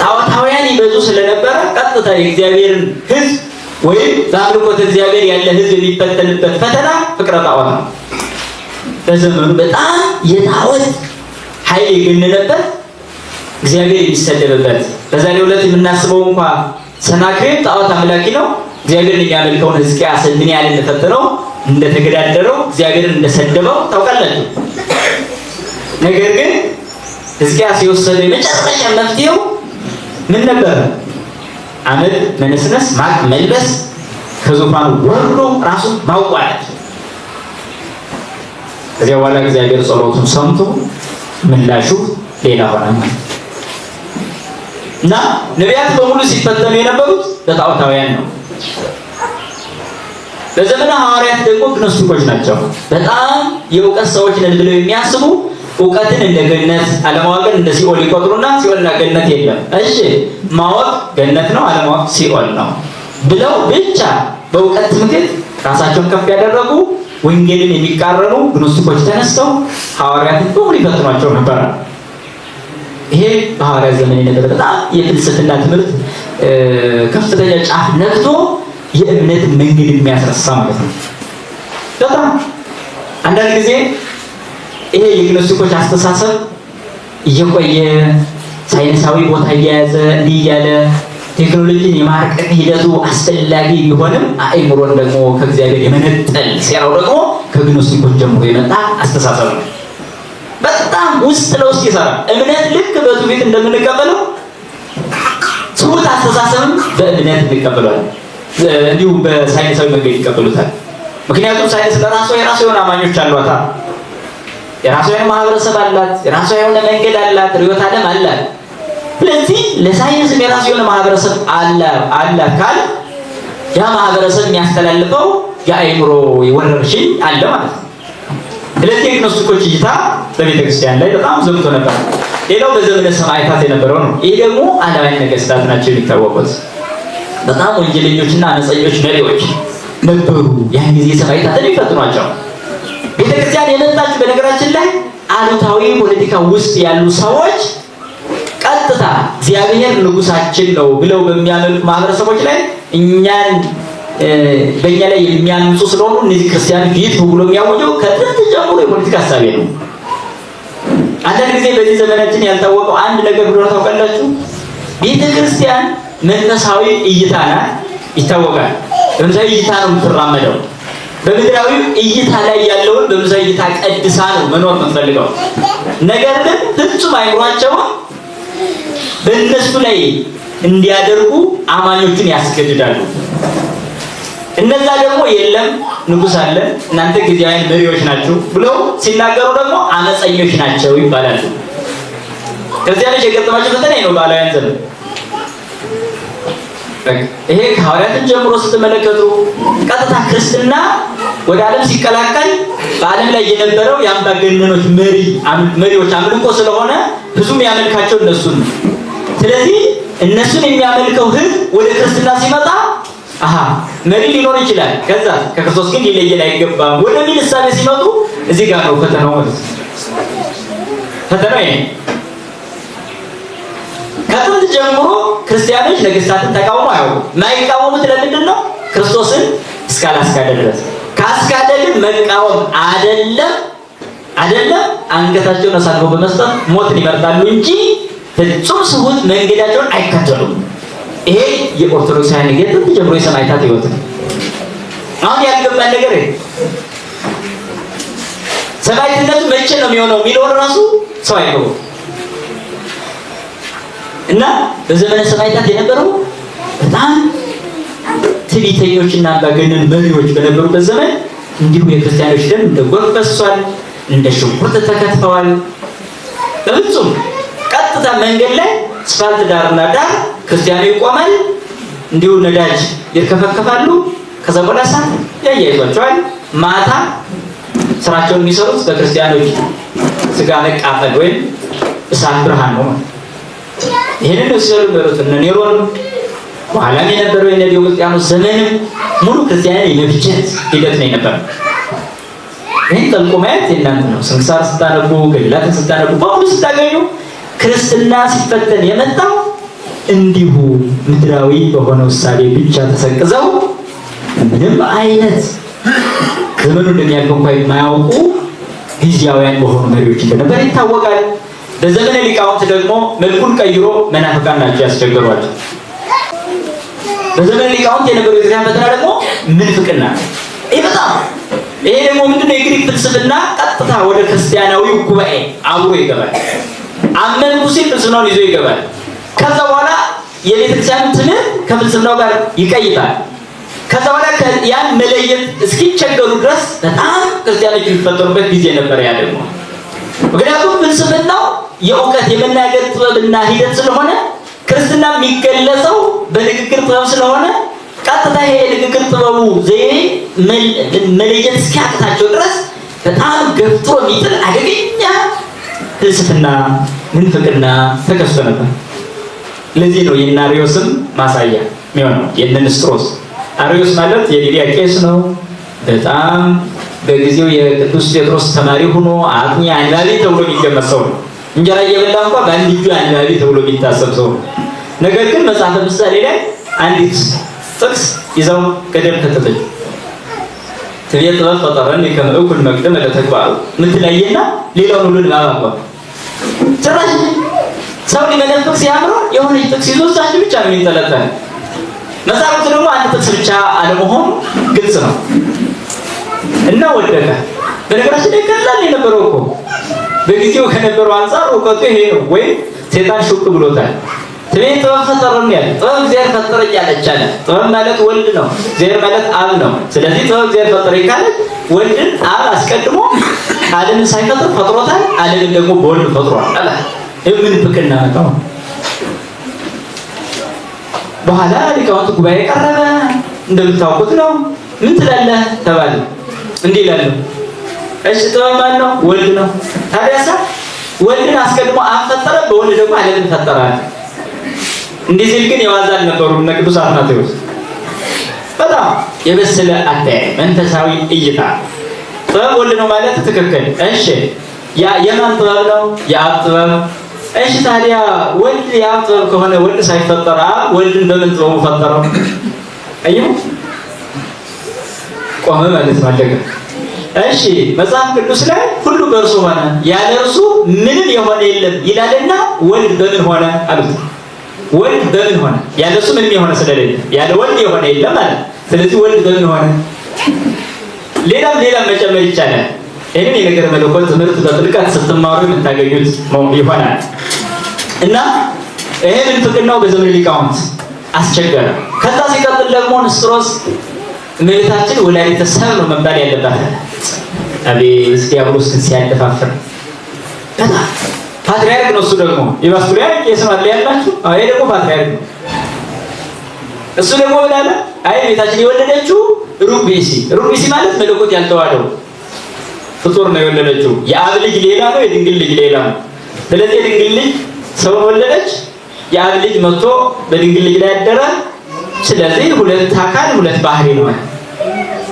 ጣዖታውያን ይበዙ ስለነበረ ቀጥታ የእግዚአብሔርን ሕዝብ ወይም በአምልኮተ እግዚአብሔር ያለ ሕዝብ የሚፈተንበት ፈተና ፍቅረ ጣዖት ነው። በዘመኑ በጣም የጣዖት ኃይል የገነነበት እግዚአብሔር የሚሰደብበት በዛሬው ዕለት የምናስበው እንኳን ሰናክሬም ጣዖት አምላኪ ነው። እግዚአብሔርን የሚያመልከውን ሕዝቅያስን ምን ያህል እንደፈተነው እንደተገዳደረው እግዚአብሔርን እንደሰደበው ታውቃላችሁ። ነገር ግን ሕዝቅያስ የወሰደው የመጨረሻ መፍትሄው ምን ነበር? አመድ መነስነስ፣ ማቅ መልበስ፣ ከዙፋኑ ወርዶ ራሱን ማዋረድ። ከዚያ በኋላ እግዚአብሔር ጸሎቱን ሰምቶ ምላሹ ሌላ ሆነ እና ነቢያት በሙሉ ሲፈተኑ የነበሩት በጣዖታውያን ነው። በዘመነ ሐዋርያት ደግሞ ግኖስቲኮች ናቸው። በጣም የእውቀት ሰዎች ነን ብለው የሚያስቡ እውቀትን እንደ ገነት አለማወቅን እንደ ሲኦል ይቆጥሩና ሲኦልና ገነት የለም፣ እሺ ማወቅ ገነት ነው፣ አለማወቅ ሲኦል ነው ብለው ብቻ በእውቀት ትምክህት ራሳቸውን ከፍ ያደረጉ ወንጌልን የሚቃረኑ ግኖስቲኮች ተነስተው ሐዋርያትን በሙሉ ይፈትኗቸው ነበር። ይሄ በሐዋርያት ዘመን የነበረ በጣም የፍልስፍና ትምህርት ከፍተኛ ጫፍ ነክቶ የእምነት መንገድ የሚያስረሳ ማለት ነው። በጣም አንዳንድ ጊዜ ይሄ የግኖስቲኮች አስተሳሰብ እየቆየ ሳይንሳዊ ቦታ እየያዘ እንዲህ እያለ ቴክኖሎጂን የማርቀቅ ሂደቱ አስፈላጊ ቢሆንም አእምሮን ደግሞ ከእግዚአብሔር የመነጠል ሴራው ደግሞ ከግኖስቲኮች ጀምሮ የመጣ አስተሳሰብ ነው። በጣም ውስጥ ለውስጥ ይሰራል። እምነት ልክ በትውፊት እንደምንቀበለው ትውት አስተሳሰብም በእምነት እንቀበለዋለን። እንዲሁም በሳይንሳዊ መንገድ ይቀበሉታል። ምክንያቱም ሳይንስ ለራሷ የራሷ የሆነ አማኞች አሏታ፣ የራሷ የሆነ ማህበረሰብ አላት፣ የራሷ የሆነ መንገድ አላት፣ ርዕዮተ ዓለም አላት። ስለዚህ ለሳይንስ የራሱ የሆነ ማህበረሰብ አለ ካል ያ ማህበረሰብ የሚያስተላልፈው የአእምሮ ወረርሽኝ አለ ማለት ነው። ስለዚህ የግኖስቲኮች እይታ በቤተክርስቲያን ላይ በጣም ዘምቶ ነበር። ሌላው በዘመነ ሰማዕታት የነበረው ነው። ይሄ ደግሞ አላዋይ ነገስታት ናቸው የሚታወቁት። በጣም ወንጀለኞችና አመፀኞች መሪዎች ነበሩ። ያን ጊዜ ሰማዕታትን ይፈትኗቸው። ቤተክርስቲያን የመጣችው በነገራችን ላይ አሉታዊ ፖለቲካ ውስጥ ያሉ ሰዎች ቀጥታ እግዚአብሔር ንጉሳችን ነው ብለው በሚያመልኩ ማህበረሰቦች ላይ እኛን በእኛ ላይ የሚያምፁ ስለሆኑ እነዚህ ክርስቲያኖች ይጥፉ ብሎ የሚያወጀው ከጥንት ጀምሮ የፖለቲካ ሀሳብ ነው። አንዳንድ ጊዜ በዚህ ዘመናችን ያልታወቀው አንድ ነገር ብሎ ታውቃላችሁ? ቤተክርስቲያን መንፈሳዊ እይታ ናት፣ ይታወቃል። መንፈሳዊ እይታ ነው የምትራመደው። በምድራዊ እይታ ላይ ያለውን በመንፈሳዊ እይታ ቀድሳ ነው መኖር የምትፈልገው። ነገር ግን ፍጹም አይምሯቸውን በእነሱ ላይ እንዲያደርጉ አማኞችን ያስገድዳሉ። እነዛ ደግሞ የለም ንጉስ አለ እናንተ ጊዜያዊ መሪዎች ናችሁ ብለው ሲናገሩ ደግሞ አመፀኞች ናቸው ይባላሉ። ክርስቲያኖች የገጠማቸው ፈተና ነው ባላያን ዘመን። ይሄ ከሐዋርያትን ጀምሮ ስትመለከቱ ቀጥታ ክርስትና ወደ ዓለም ሲቀላቀል በዓለም ላይ የነበረው የአምባገነኖች መሪዎች አምልኮ ስለሆነ ብዙም ያመልካቸው እነሱን ነው። ስለዚህ እነሱን የሚያመልከው ህዝብ ወደ ክርስትና ሲመጣ መሪ ሊኖር ይችላል፣ ከዛ ከክርስቶስ ግን ሊለየን አይገባም ወደሚል እሳቤ ሲመጡ እዚህ ጋር ነው ፈተናው ማለት ነው። ፈተናው ይሄ ከጥንት ጀምሮ ክርስቲያኖች ነገስታትን ተቃውሞ አያውቁም። የማይቃወሙት ለምንድን ነው? ክርስቶስን እስካላስካደ ድረስ። ካስካደ ግን መቃወም አይደለም አንገታቸውን አሳልፈው በመስጠት ሞትን ይመርጣሉ እንጂ ፍጹም ስሁት መንገዳቸውን አይከተሉም። ይሄ የኦርቶዶክሳውያን የጥንት ጀምሮ የሰማዕታት ህይወት ነው። አሁን ያልገባን ነገር ሰማዕትነቱ መቼ ነው የሚሆነው የሚለውን ራሱ ሰው አይገባም። እና በዘመነ ሰማዕታት የነበረው በጣም ትዕቢተኞችና አምባገነን መሪዎች በነበሩበት ዘመን እንዲሁ የክርስቲያኖች ደም እንደ ጎርፍ ፈሷል፣ እንደ ሽንኩርት ተከትፈዋል። በፍጹም ቀጥታ መንገድ ላይ አስፋልት ዳርና ዳር ክርስቲያኑ ይቆማል፣ እንዲሁ ነዳጅ ይርከፈከፋሉ። ከዛ በኋላ እሳት ያያይዟቸዋል። ማታ ስራቸውን የሚሰሩት በክርስቲያኖች ስጋ መቃጠል ወይም እሳት ብርሃን ነው። ይሄንን ሲሰሩ በሩት እነ ኔሮን በኋላም የነበረው የዲዮቅልጥያኖስ ዘመንም ሙሉ ክርስቲያንን የመፍጀት ሂደት ነው የነበረው። ይህን ጠልቆ ማየት የእናንተ ነው። ስንክሳር ስታነቡ፣ ገድላትን ስታነቡ በሙሉ ስታገኙ ክርስትና ሲፈተን የመጣው እንዲሁ ምድራዊ በሆነው እሳቤ ብቻ ተሰቅዘው ምንም አይነት ዘመኑ እንደሚያልፍ እንኳን የማያውቁ ጊዜያውያን በሆኑ መሪዎች እንደነበር ይታወቃል። በዘመነ ሊቃውንት ደግሞ መልኩን ቀይሮ መናፍቃን ናቸው ያስቸገሯቸው። በዘመነ ሊቃውንት የነበረው የክርስቲያን ፈተና ደግሞ ምንፍቅና። ይሄ ደግሞ ምንድነው? የግሪክ ፍልስፍና ቀጥታ ወደ ክርስቲያናዊው ጉባኤ አብሮ ይገባል። አመንኩ ሲል ፍልስፍናውን ይዞ ይገባል። ከዛ በኋላ የቤተክርስቲያን ትምህርት ከፍልስፍናው ጋር ይቀይጣል። ከዛ በኋላ ያን መለየት እስኪቸገሩ ድረስ በጣም ክርስቲያኖች የሚፈጠሩበት ጊዜ ነበር። ያ ደግሞ ምክንያቱም ፍልስፍናው የእውቀት የመናገር ጥበብና ሂደት ስለሆነ ክርስትና የሚገለጸው በንግግር ጥበብ ስለሆነ ቀጥታ ይሄ የንግግር ጥበቡ ዘዬ መለየት እስኪያቅታቸው ድረስ በጣም ገፍቶ የሚጥል አደገኛ ፍልስፍና ምንፍቅና ተከስቶ ነበር። ለዚህ ነው የአርዮስም ማሳያ የሚሆነው የንስጥሮስ። አርዮስ ማለት የሊዲያ ቄስ ነው። በጣም በጊዜው የቅዱስ ጴጥሮስ ተማሪ ሆኖ አጥኚ አንባቢ ተብሎ የሚገመት ሰው ነው። እንጀራ እየበላ እንኳን በአንድ እጁ አንባቢ ተብሎ የሚታሰብ ሰው ነው። ነገር ግን መጽሐፈ ምሳሌ ላይ አንዲት ጥቅስ ይዘው ገደል ከተተች ትቤ ጥበብ ፈጠረኒ ከመ እኩል መቅደም ለተግባሩ ምትለይና ሌላውን ሁሉ ለማባባ ጭራሽ ሰው ሊመለፍቅ ሲያምረው የሆነ ጥቅስ ይዞ እዛች ብቻ ነው የሚንጠለጠል። መጽሐፉ ደግሞ አንድ ጥቅስ ብቻ አለመሆኑ ግልጽ ነው እና ወደቀ። በነገራችን ላይ ቀላል የነበረው እኮ በጊዜው ከነበረው አንፃር እውቀቱ ይሄ ነው። ወይ ሴጣን ሹክ ብሎታል። ትቤ ጥበብ ፈጠረኒ ያለ ጥበብ እግዚአብሔር ፈጠረኝ ያለች አለ። ጥበብ ማለት ወልድ ነው፣ እግዚአብሔር ማለት አብ ነው። ስለዚህ ጥበብ እግዚአብሔር ፈጠረኝ ካለ ወልድን አብ አስቀድሞ ዓለምን ሳይፈጥር ፈጥሮታል። ዓለምን ደግሞ በወልድ ፈጥሯል አለ። ምን ፍቅና ነው በኋላ ሊቃውንት ጉባኤ ቀረበ። እንደምታውቁት ነው። ምን ትላለህ ተባለ። እንዲህ ይላል። እሺ ጥበብ ማን ነው? ወልድ ነው። ታዲያሳ ወልድን አስቀድሞ አብ ፈጠረ፣ በወልድ ደግሞ ዓለምን ፈጠረ። እንዲህ ሲል ግን የዋዛ አልነበሩም እነ ቅዱስ አትናቴዎስ። በጣም የበሰለ አተያይ፣ መንፈሳዊ እይታ። ጥበብ ወልድ ነው ማለት ትክክል። እሺ የማን ጥበብ ነው? የአብ ጥበብ። እሺ ታዲያ ወልድ የአብ ጥበብ ከሆነ ወልድ ሳይፈጠር አብ ወልድን በምን ጥበቡ ፈጠረው? አየሁ ቆመ ማለት ነው። አለቀ። እሺ መጽሐፍ ቅዱስ ላይ ሁሉ በእርሱ ሆነ ያለ እርሱ ምንም የሆነ የለም ይላልና ወልድ በምን ሆነ አሉት። ወልድ በምን ሆነ? ያለ እሱ ምንም የሆነ ስለሌለ ያለ ወልድ የሆነ የለም ማለት። ስለዚህ ወልድ በምን ሆነ? ሌላም መጨመር ይቻላል። ይህን የነገረ መለኮት ትምህርት በጥልቀት ስትማሩ የምታገኙት ይሆናል እና ይሄ ምንፍቅናው በዘመነ ሊቃውንት አስቸገረ። ከዛ ሲቀጥል ደግሞ ንስጥሮስ እመቤታችን ወላዲተ ሰብእ ነው መባል ያለባት። አቤት ዲያብሎስ ሲያደፋፍር በጣም ፓትርያርክ ነው። እሱ ደግሞ የፓትርያርክ የስማት ላይ ያላችሁ ይሄ ደግሞ ፓትርያርክ ነው። እሱ ደግሞ ብላለ አይ እመቤታችን የወለደችው ሩቅ ቢሲ ማለት መለኮት ያልተዋደው ፍጡር ነው የወለደችው። የአብ ልጅ ሌላ ነው፣ የድንግል ልጅ ሌላ ነው። ስለዚህ የድንግል ልጅ ሰው ወለደች፣ የአብ ልጅ መጥቶ በድንግል ልጅ ላይ ያደረ። ስለዚህ ሁለት አካል ሁለት ባህሪ ነው።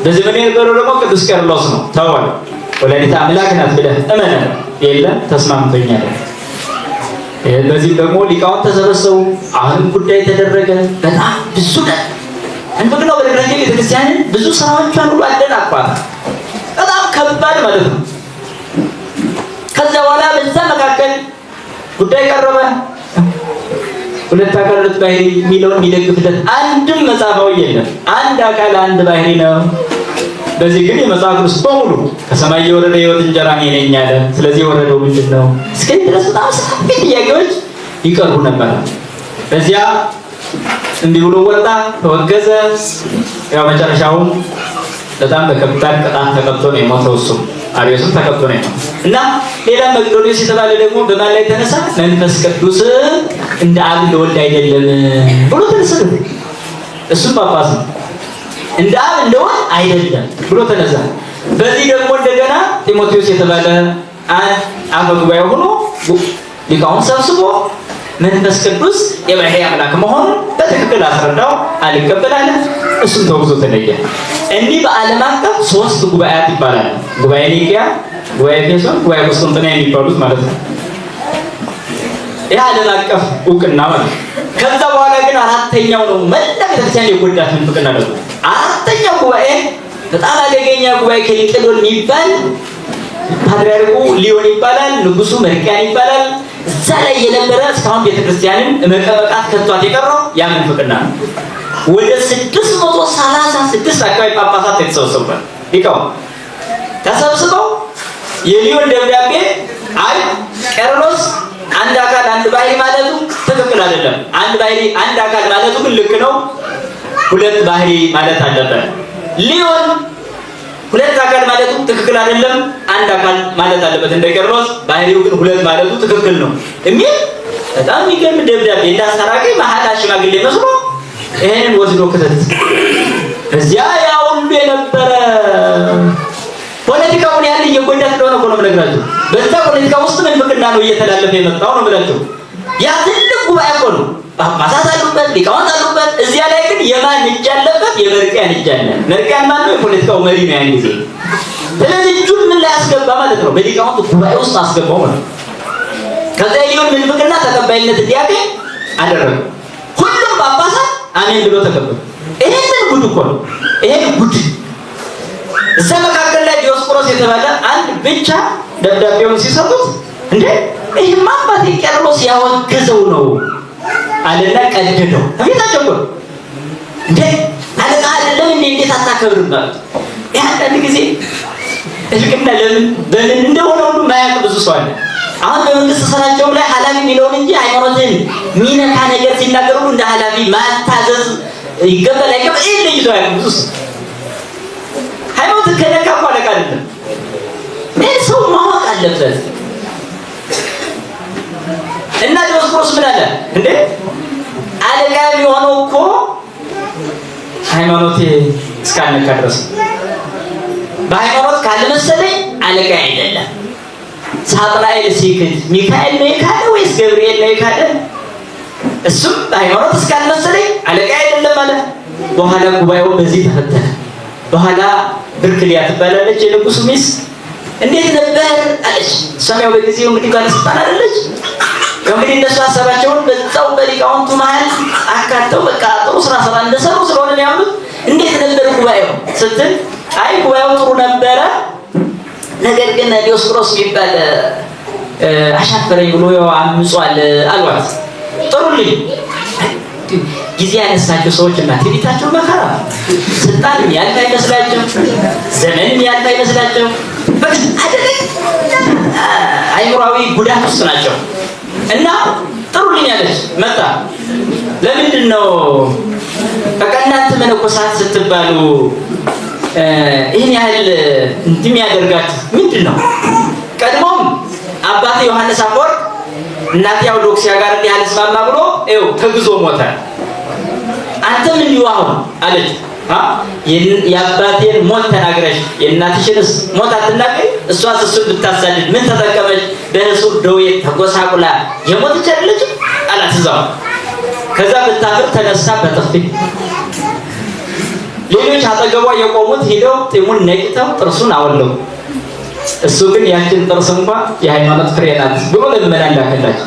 በዚህ ምን የነበረው ደግሞ ቅዱስ ቄርሎስ ነው። ተወው ወላዲተ አምላክ ናት ብለህ እመነ የለም ተስማምቶኛል። በዚህ ደግሞ ሊቃውንት ተሰበሰቡ። አሁን ጉዳይ ተደረገ። በጣም ብዙ ነው እንበግነው በደረጃ ቤተክርስቲያንን ብዙ ስራዎቿን ሁሉ አደናቅፏል። በጣም ከባድ ማለት ነው። ከዛ በኋላ በዛ መካከል ጉዳይ ቀረበ። ሁለት አካል ሁለት ባህሪ የሚለውን የሚደግፍለት አንድም መጽሐፋዊ የለም። አንድ አካል አንድ ባህሪ ነው። በዚህ ግን የመጽሐፍ ቅዱስ በሙሉ ከሰማይ የወረደ የሕይወት እንጀራ እኔ ነኝ አለ። ስለዚህ የወረደው ምንድን ነው? እስከዚህ ድረስ በጣም ሰፊ ጥያቄዎች ይቀርቡ ነበር። በዚያ እንዲህ ብሎ ወጣ፣ ተወገዘ። ያው መጨረሻውም በጣም በከባድ ቅጣት ተቀጥቶ ነው የሞተው። እሱም አርዮስም ተቀጥቶ ነው የሞተው እና ሌላ መቅዶኒዮስ የተባለ ደግሞ በማን ላይ ተነሳ? መንፈስ ቅዱስ እንደ አብ እንደ ወልድ አይደለም ብሎ ተነሳ። እሱም ጳጳስ ነው። እንደ አብ እንደ ወልድ አይደለም ብሎ ተነሳ። በዚህ ደግሞ እንደገና ጢሞቴዎስ የተባለ አፈ ጉባኤ ሆኖ ሊቃውን ሰብስቦ መንፈስ ቅዱስ የባሕርይ አምላክ መሆኑን በትክክል አስረዳው። አልቀበላለ። እሱም ተወግዞ ተለየ። እንዲህ በዓለም አቀፍ 3 ጉባኤያት ይባላል። ጉባኤ ኒቅያ፣ ጉባኤ ኤፌሶን፣ ጉባኤ ቆስጠንጢንያ የሚባሉት ማለት ነው። ይህ ዓለም አቀፍ እውቅና ማለት። ከዛ በኋላ ግን አራተኛው ነው መላ ቤተክርስቲያን የጎዳት ምንፍቅና ደግሞ። አራተኛው ጉባኤ በጣም አደገኛ ጉባኤ ከሊቄዶን የሚባል ፓትርያርኩ ሊዮን ይባላል፣ ንጉሱ መርቅያን ይባላል። እዛ ላይ የነበረ እስካሁን ቤተክርስቲያንን መቀበቃት ከቷት የቀረው ያ ምንፍቅና ነው። ወደ 636 አካባቢ ጳጳሳት የተሰበሰቡበት ሊቃውንት ተሰብስበው የሊዮን ደብዳቤ አይ ቄርሎስ አንድ አካል አንድ ባህሪ ማለቱ ትክክል አይደለም፣ አንድ ባህሪ አንድ አካል ማለቱ ግን ልክ ነው፣ ሁለት ባህሪ ማለት አለበት። ሊዮን ሁለት አካል ማለቱ ትክክል አይደለም፣ አንድ አካል ማለት አለበት እንደ ቄርሎስ፣ ባህሪው ግን ሁለት ማለቱ ትክክል ነው የሚል በጣም የሚገርም ደብዳቤ እንዳሰራቀ መሐላ ሽማግሌ መስሎ ይሄንን ወስዶ ከተት እዚያ ያ ሁሉ የነበረ ፖለቲካውን ያለ እየጎዳት እንደሆነ ነው የምነግራችሁ። በዛ ፖለቲካ ውስጥ ምንፍቅና ነው እየተላለፈ የመጣው ነው ብላችሁ። ያ ትልቅ ጉባኤ እኮ ነው። ጳጳሳት አሉበት፣ ሊቃውንት አሉበት። እዚያ ላይ ግን የማን እጅ አለበት? የመርቅያን እጅ አለ። መርቅያን ማለት ነው የፖለቲካው መሪ ነው ያን ጊዜ። ስለዚህ እጁን ምን ላይ አስገባ ማለት ነው? በሊቃውንት ጉባኤ ውስጥ አስገባው ማለት ነው። ከዛ ሊሆን ምንፍቅና ተቀባይነት እንዲያገኝ አደረገ። ሁሉም ጳጳሳት አሜን ብሎ ተቀበሉ። ይሄንን ጉድ እኮ ነው። ይሄን ጉድ እዛ መካከል ላይ ዲዮስቆሮስ የተባለ አንድ ብቻ ደብዳቤውን ሲሰጡት እንዴ ይሄማ አባቴ ቄርሎስ ያወገዘው ነው አለና ቀደደው። አቤታቸው እኮ እንዴ አለቃ አይደለም እንዴ እንዴት አታከብርም ማለት አንዳንድ ጊዜ እልቅና ለምን በምን እንደሆነ ሁሉ ማያውቅ ብዙ ሰው አለ። አሁን በመንግስት ስራቸው ላይ ኃላፊ የሚለውን እንጂ ሃይማኖትን ሚነካ ነገር ሲናገሩ እንደ ኃላፊ ማታዘዝ ይገባል አይገባም ይሄ ልጅ ነው ያለው። ብዙ ሃይማኖት ከነካ እኮ አለቃ አይደለም። ምን ሰው ማወቅ አለበት። እና ዲዮስቆሮስ ምን አለ እንዴ አለቃ የሚሆነው እኮ ሃይማኖቴ እስካልነካ ድረስ በሃይማኖት ካልመሰለኝ አለቃ አይደለም። ሳጥናኤል ሲክድ ሚካኤል ነው የካደ ወይስ ገብርኤል ነው የካደ? እሱም በሃይማኖት እስካልመሰለኝ አለቃ አይደለም ማለት። በኋላ ጉባኤው በዚህ ተፈተነ። በኋላ ብርክሊያ ትባላለች የንጉሱ ሚስት። እንዴት ነበር አለች። ሰማያዊ በጊዜው እንግዲህ ባለስልጣን አይደለች። እንግዲህ እነሱ ሀሳባቸውን በዛው በሊቃውንቱ መሀል አካተው በቃ ጥሩ ስራ እንደሰሩ ስለሆነ ነው ያሉት። እንዴት ነበር ጉባኤው ስትል አይ ጉባኤው ጥሩ ነበረ፣ ነገር ግን ዲዮስቆሮስ የሚባል አሻፈረኝ ብሎ ያው አምጿል አሏት። ጥሩልኝ ጊዜ ያነሳቸው ሰዎች እና ትዕቢታቸው መከራ ስልጣን ያልፋ አይመስላቸው፣ ዘመን ያልፋ አይመስላቸው። አይምሯዊ ጉዳት ውስጥ ናቸው እና ጥሩልኝ ያለች መጣ። ለምንድን ነው በቃ እናንተ መነኮሳት ስትባሉ ይህን ያህል እንትን ያደርጋችሁ ምንድን ነው? ቀድሞም አባቴ ዮሐንስ አፈወርቅ እናቴ አውዶክሲያ ጋር እንዲህ አልስማማ ብሎ ይኸው ተግዞ ሞተ። አንተም እንዲሁ አሁን አለች የአባቴን ሞት ተናግረሽ የእናትሽንስ ሞት አትናገሪ? እሷስ እሱን ብታሳድድ ምን ተጠቀመች? በእሱር ደዌ ተጎሳቁላ የሞተች አይደለችም አላት እዛው። ከዛ ብታፍር ተነሳ በጥፊ። ሌሎች አጠገቧ የቆሙት ሄደው ጢሙን ነቅተው ጥርሱን አወለው። እሱ ግን ያችን ጥርስ እንኳን የሃይማኖት ፍሬ ናት ብሎ ለመና እንዳከላች።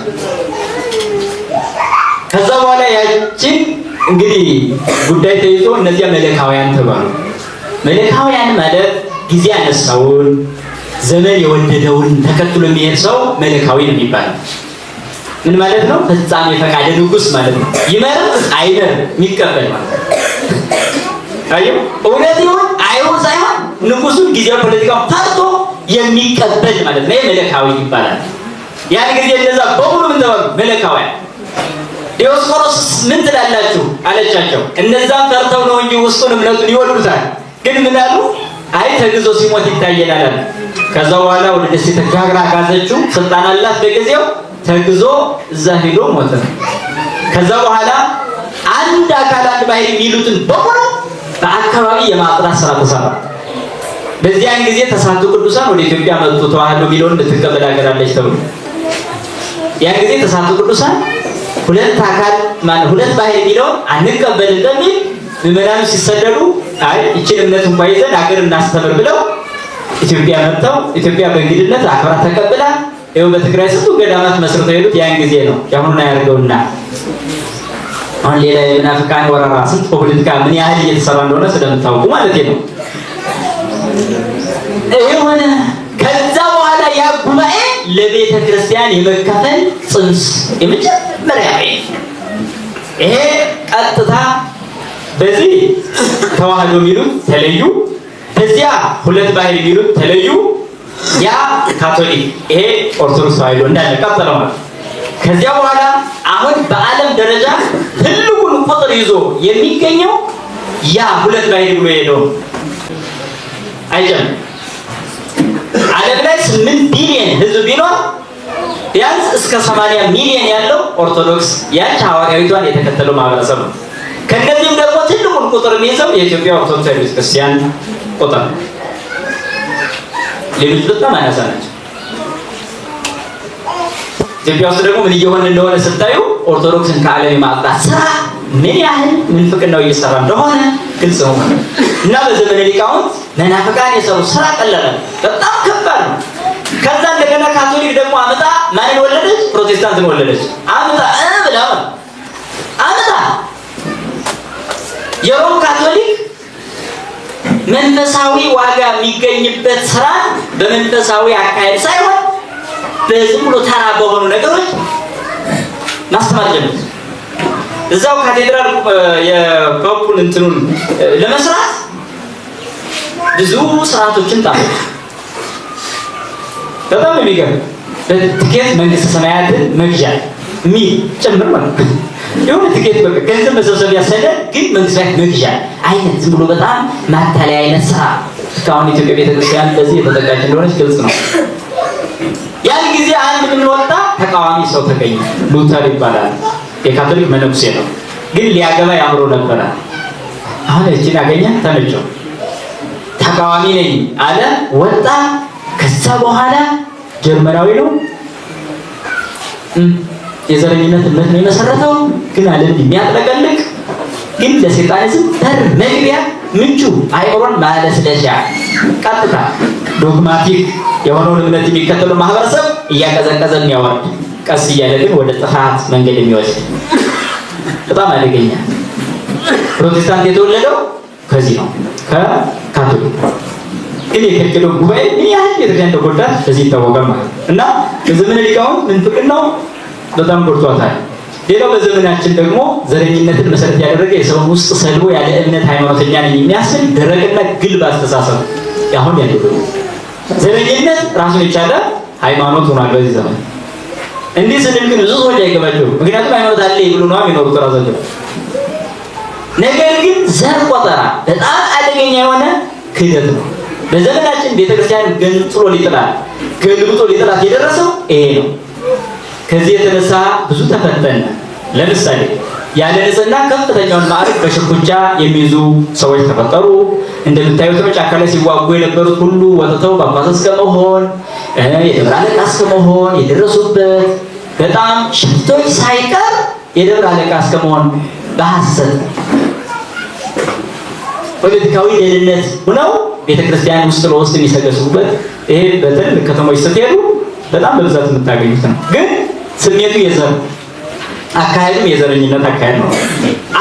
ከዛ በኋላ ያችን እንግዲህ ጉዳይ ተይዞ እነዚያ መለካውያን ተባሉ። መለካውያን ማለት ጊዜ ያነሳውን ዘመን የወደደውን ተከትሎ የሚሄድ ሰው መለካዊ ነው የሚባለው። ምን ማለት ነው? ፍጻሜ ፈቃደ ንጉስ ማለት ነው። ይመርም አይመርም የሚቀበል ማለት ነው። አየው እውነት ይሁን አይሁን ሳይሆን ንጉሱን ጊዜው ፖለቲካው ፈርቶ የሚቀበል ማለት ነው። መለካዊ ይባላል። ያን ጊዜ እነዛ በሙሉ ምን ተባሉ? መለካውያን። ዲዮስቆሮስ ምን ትላላችሁ አለቻቸው። እነዛም ፈርተው ነው እንጂ ውስጡን እምነቱን ይወዱታል። ግን ምን አሉ? አይ ተግዞ ሲሞት ይታየናል አለ። ከዛ በኋላ ወደ ደሴት ጋግራ ጋዘችው። ስልጣን አላት በጊዜው ተግዞ እዛ ሄዶ ሞተ። ከዛ በኋላ አንድ አካል አንድ ባህሪ የሚሉትን በሙሉ በአካባቢ የማጥራት ስራ ተሰራ። በዚያን ጊዜ ተሳቱ ቅዱሳን ወደ ኢትዮጵያ መጡ። ተዋህዶ ሚሊዮን እንድትቀበል አገራለች ተብሎ ያን ጊዜ ተሳቱ ቅዱሳን ሁለት አካል ማለት ሁለት ባህሪ ሚሊዮን አንቀበል በሚል ምዕመናኑ ሲሰደዱ አይ እቺን እምነት እንኳን ይዘን አገር እናስተምር ብለው ኢትዮጵያ መጥተው ኢትዮጵያ በእንግድነት አክብራ ተቀብላ ይኸው በትግራይ ስንቱ ገዳማት መስርተው ሄዱት ያን ጊዜ ነው። ያሁኑን ያደርገውና አሁን ሌላ የምናፍቃን ወረራ ስንት ፖለቲካ ምን ያህል እየተሰራ እንደሆነ ስለምታውቁ ማለት ነው። ይሁን ከዛ በኋላ ያ ጉባኤ ለቤተ ክርስቲያን የመከፈል ጽንስ የመጀመሪያ ይሄ ቀጥታ በዚህ ተዋህዶ የሚሉት ተለዩ፣ በዚያ ሁለት ባህሪ የሚሉት ተለዩ። ያ ካቶሊክ ይሄ ኦርቶዶክስ ተዋህዶ እንዳለ ቀጥለው ማለት። ከዚያ በኋላ አሁን በዓለም ደረጃ ትልቁን ቁጥር ይዞ የሚገኘው ያ ሁለት ባህሪ ብሎ ሄደው አይጀምር ዓለም ላይ 8 ቢሊዮን ህዝብ ቢኖር ቢያንስ እስከ 80 ሚሊዮን ያለው ኦርቶዶክስ ያች ሐዋርያዊቷን የተከተለው ማህበረሰብ ነው። ከነዚህም ደግሞ ትልቁን ቁጥር የሚይዘው የኢትዮጵያ ኦርቶዶክስ ቤተክርስቲያን ቁጥር፣ ሌሎች በጣም አናሳ ናቸው። ኢትዮጵያ ውስጥ ደግሞ ምን እየሆነ እንደሆነ ስታዩ ኦርቶዶክስን ከዓለም የማጥራት ስራ ምን ያህል ምንፍቅናው እየሰራ እንደሆነ ግልጽ ነው እና በዘመነ ሊቃውንት መናፍቃን የሰሩ ስራ ቀላል በጣም ከባድ ነው። ከዛ እንደገና ካቶሊክ ደግሞ አመጣ ማንን ወለደች? ፕሮቴስታንትን ወለደች። አመጣ ብላ አመጣ የሮም ካቶሊክ መንፈሳዊ ዋጋ የሚገኝበት ስራ በመንፈሳዊ አካሄድ ሳይሆን በዝም ብሎ ተራ በሆኑ ነገሮች ማስተማር ጀመረ። እዛው ካቴድራል የፖፑን እንትኑን ለመስራት ብዙ ስርዓቶችን ታመ በጣም የሚገርም በትኬት መንግስተ ሰማያትን መግዣ ሚል ጨምር ማለት ነው። የሆነ ትኬት በቃ ገንዘብ መሰብሰቢያ ሰነድ ግን መንግስት ላይ መግዣ አይነት ዝም ብሎ በጣም ማታለያ አይነት ስራ እስካሁን ኢትዮጵያ ቤተክርስቲያን በዚህ የተጠቃች እንደሆነች ግልጽ ነው። ያን ጊዜ አንድ ምን ወጣ? ተቃዋሚ ሰው ተገኘ። ሉተር ይባላል። የካቶሊክ መነኩሴ ነው፣ ግን ሊያገባ ያምሮ ነበረ። አሁን እቺን አገኘ ተመቸው ተቃዋሚ ነኝ አለ ወጣ። ከዛ በኋላ ጀርመናዊ ነው የዘረኝነት እምነት ነው የመሰረተው። ግን ዓለም የሚያጥለቀልቅ ግን ለሰይጣኒዝም በር መግቢያ ምንጩ አይሮን ማለስለሻ ቀጥታ ዶግማቲክ የሆነውን እምነት የሚከተሉ ማህበረሰብ እያቀዘቀዘ የሚያወርድ ቀስ እያለ ግን ወደ ጥፋት መንገድ የሚወስድ በጣም አደገኛ። ፕሮቴስታንት የተወለደው ከዚህ ነው ከካቶሊክ። ግን የከልከለው ጉባኤ ምን ያህል ቤተክርስቲያን እንደጎዳት በዚህ ይታወቃል ማለት ነው። እና በዘመነ ሊቃውንት ምንፍቅናው በጣም ጎድቷታል። ሌላው በዘመናችን ደግሞ ዘረኝነትን መሰረት ያደረገ የሰውን ውስጥ ሰልቦ ያለ እምነት ሃይማኖተኛ ነኝ የሚያስብል ደረቅና ግልብ አስተሳሰብ አሁን ያለው ዘረኝነት ራሱን የቻለ ሃይማኖት ሆኗል በዚህ ዘመን። እንዲህ ስንል ግን ብዙ ሰዎች አይገባቸውም። ምክንያቱም ሃይማኖት አለ ብሎ ነው የሚኖሩት ራሳቸው። ነገር ግን ዘር ቆጠራ በጣም አደገኛ የሆነ ክህደት ነው። በዘመናችን ቤተክርስቲያን ገንጥሎ ሊጥላት ገልብጦ ሊጥላት የደረሰው ይሄ ነው። ከዚህ የተነሳ ብዙ ተፈተነ። ለምሳሌ ያለ ንጽህና ከፍተኛውን ማዕረግ በሽኩቻ የሚይዙ ሰዎች ተፈጠሩ። እንደምታዩት በጫካ ላይ ሲዋጉ የነበሩት ሁሉ ወጥተው ጳጳስ ከመሆን የደብረ አለቃ ከመሆን የደረሱበት በጣም ሽፍቶች ሳይቀር የደብረ አለቃ ከመሆን በሐሰት ፖለቲካዊ ደህንነት ሆነው ቤተክርስቲያን ውስጥ ለውስጥ የሚሰገሱበት ይሄ በትልቅ ከተሞች ስትሄዱ በጣም በብዛት የምታገኙት ነው። ግን ስሜቱ የዘር አካሄድም የዘረኝነት አካሄድ ነው።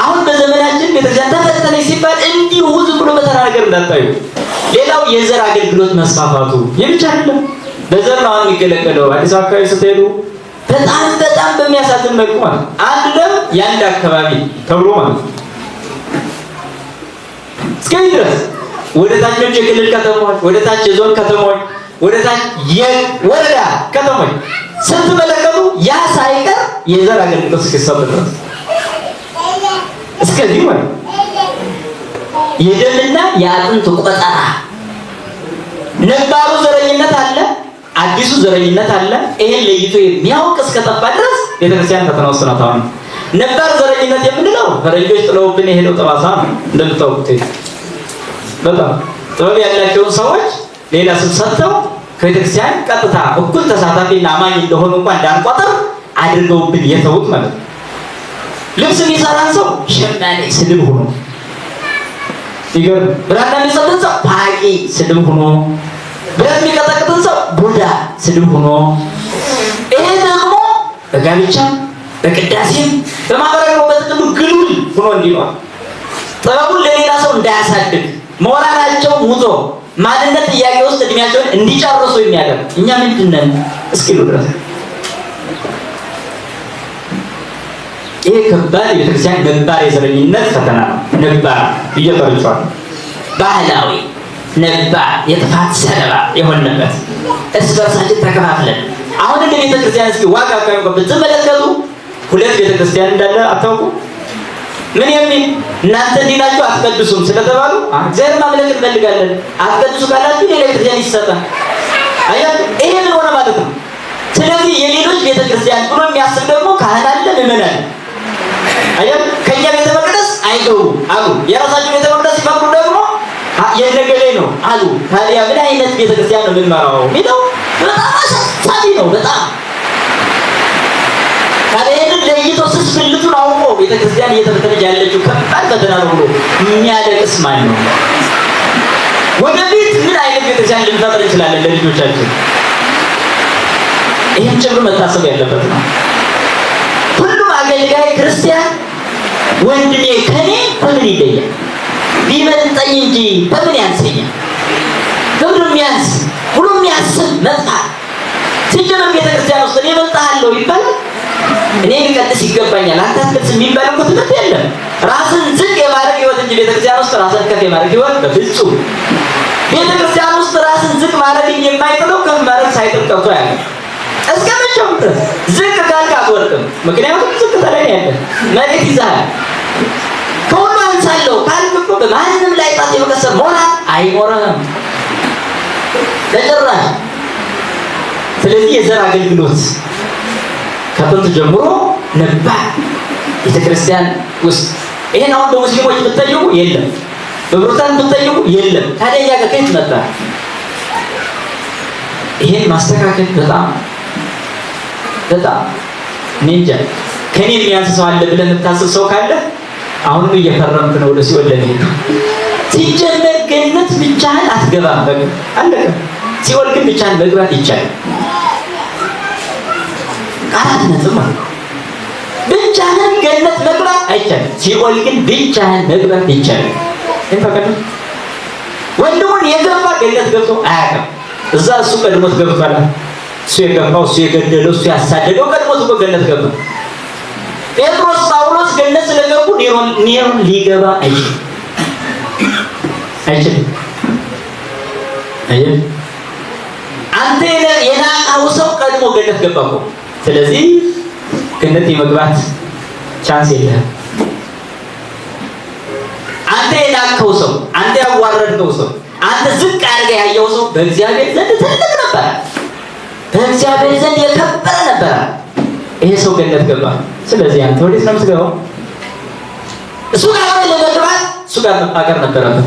አሁን በዘመናችን ቤተክርስቲያን ተፈተነች ሲባል እንዲሁ ዝም ብሎ በተራ ነገር እንዳታዩ። ሌላው የዘር አገልግሎት መስፋፋቱ የብቻ አይደለም። በዘር ነው የሚገለገለው። አዲስ አካባቢ ስትሄዱ በጣም በሚያሳዝን መልኩ ማለት አንድ ደም የአንድ አካባቢ ተብሎ ማለት እስከዚህ ድረስ ወደ ታችኞች የክልል ከተሞች፣ ወደ ታች የዞን ከተሞች፣ ወደ ታች የወረዳ ከተሞች ስትመለከቱ ያ ሳይቀር የዘር አገልግሎት እስኪሰጥ ድረስ እስከዚህ ማለት የደምና የአጥንት ቆጠራ ነባሩ ዘረኝነት አለ፣ አዲሱ ዘረኝነት አለ። ይሄን ለይቶ የሚያውቅ እስከጠፋ ድረስ ቤተክርስቲያን ፈተና ውስጥ ናት። አሁን ነባር ዘረኝነት የምንለው ፈረንጆች ጥለውብን የሄደው ጠባሳ ነው። እንደምታውቁት በጣም ጥበብ ያላቸውን ሰዎች ሌላ ስም ሰጥተው ከቤተክርስቲያን ቀጥታ እኩል ተሳታፊና አማኝ እንደሆኑ እንኳን እንዳንቆጥር አድርገውብን የተውት ማለት ነው። ልብስ የሚሰራን ሰው ሸማኔ ስድብ ሆኖ ይገርም። ብራና የሚሰጥን ሰው ፓቂ ስድብ ሆኖ፣ ብረት የሚቀጠቅጥን ሰው ቡዳ ስድብ ሆኖ፣ ይሄ ደግሞ በጋብቻ በቅዳሴም በማህበራዊ በጥቅሉ ግሉል ሆኖ እንዲኖር ጥበቡን ለሌላ ሰው እንዳያሳድግ ሞራላቸው ሙቶ ማንነት ጥያቄ ውስጥ እድሜያቸውን እንዲጨርሱ የሚያደርግ እኛ ምንድነን እስኪሉ ድረስ ይሄ ከባድ የቤተክርስቲያን ነባር የዘረኝነት ፈተና ነው። ነባር እየጠርጫል ባህላዊ ነባር የጥፋት ሰለባ የሆነበት እርስ በርሳችን ተከፋፍለን አሁን እንደ ቤተክርስቲያን እስኪ ዋጋ አካባቢ ብትመለከቱ ሁለት ቤተክርስቲያን እንዳለ አታውቁ? ምን የሚል እናንተ እንዲናችሁ አትቀድሱም ስለተባሉ እግዚአብሔር ማምለክ እንፈልጋለን አትቀድሱ ካላችሁ ሌላ ቤተክርስቲያን ይሰጣል። አያችሁ ይሄ ምን ሆነ ማለት ነው። ስለዚህ የሌሎች ቤተክርስቲያን ብሎ የሚያስብ ደግሞ ካህን አለ ምዕመን አለ። አያችሁ ከኛ ቤተ መቅደስ አይገቡ አሉ። የራሳቸው ቤተ መቅደስ ሲፈቅዱ ደግሞ የነገሌ ነው አሉ። ታዲያ ምን አይነት ቤተክርስቲያን ነው የምንመራው የሚለው በጣም አሳሳቢ ነው። በጣም ካለይን ለይቶ ስስብልቱን አውቆ ቤተክርስቲያን እየተፈተነች ያለችው ከባድ ፈተና ነው ብሎ የሚያለቅስ ማን ነው? ወደፊት ምን አይነት ቤተክርስቲያን ልንፈጥር እንችላለን ለልጆቻችን? ይህን ጭምር መታሰብ ያለበት ነው። ሁሉም አገልጋይ ክርስቲያን ወንድሜ ከኔ በምን ይለያል? ቢመልጠኝ እንጂ በምን ያንሰኛል? በምን የሚያንስ ሁሉ የሚያስብ መጥፋት ሲጀመር ቤተክርስቲያን ውስጥ እኔ እበልጥሃለሁ ይባላል። እኔ ልቀድስ ይገባኛል አንተ አትቀድስ የሚባል እኮ ትምህርት የለም። ራስን ዝቅ የማድረግ ህይወት እንጂ ቤተክርስቲያን ውስጥ ራስን ከፍ የማድረግ ህይወት በፍጹም። ቤተክርስቲያን ውስጥ ራስን ዝቅ ማድረግ የማይጥለው ከፍ ማድረግ ሳይጥል ቀርቶ ያለ እስከ መቼም ድረስ ዝቅ ካልክ አትወድቅም። ምክንያቱም ዝቅ ተላይ ያለ መሬት ይዛል። ከሁሉ አንሳለሁ ካልክ እኮ በማንም ላይ ጣት የመቀሰር ሞራል አይኖርም በጭራሽ። ስለዚህ የዘር አገልግሎት ከጥንት ጀምሮ ነባር ቤተክርስቲያን ውስጥ ይሄን አሁን በሙስሊሞች ብትጠይቁ የለም፣ በፕሮቴስታንት ብትጠይቁ የለም። ታዲያ ያ ከየት መጣ? ይሄን ማስተካከል በጣም እንጃ። ከኔ የሚያንስ ሰው አለ ብለህ የምታስብ ሰው ካለ አሁንም እየፈረምክ ነው ወደ ሲኦል ለመሄድ። ሲጀመር ገነት ብቻህን አትገባም፣ በቃ አለቀ። ሲኦል ግን ብቻህን መግባት ይቻላል። አራት ነጥብ ማለት ብቻህን ገነት መግባት አይቻልም። ሲኦል ግን ብቻህን መግባት ይቻላል። እንፈቀደ ወንድሙን የገባ ገነት ገብቶ አያውቅም። እዛ እሱ ቀድሞት ገብቷል። እሱ የገባው እሱ የገደለው እሱ ያሳደደው ቀድሞት እኮ ገነት ገባ። ጴጥሮስ ጳውሎስ ገነት ስለገቡ ኔሮን ሊገባ አይችልም። አንተ የናቀው ሰው ቀድሞ ገነት ገባ እኮ። ስለዚህ ገነት የመግባት ቻንስ የለህም። አንተ የናቀው ሰው፣ አንተ ያዋረድከው ሰው፣ አንተ ዝቅ አድርገህ ያየው ሰው በእግዚአብሔር ዘንድ ትልቅ ነበር፣ በእግዚአብሔር ዘንድ የከበረ ነበር። ይሄ ሰው ገነት ገባ። ስለዚህ አንተ ወዴት ነው የምትገባው? እሱ ጋር ለመግባት እሱ ጋር መፋቀር ነበረበት።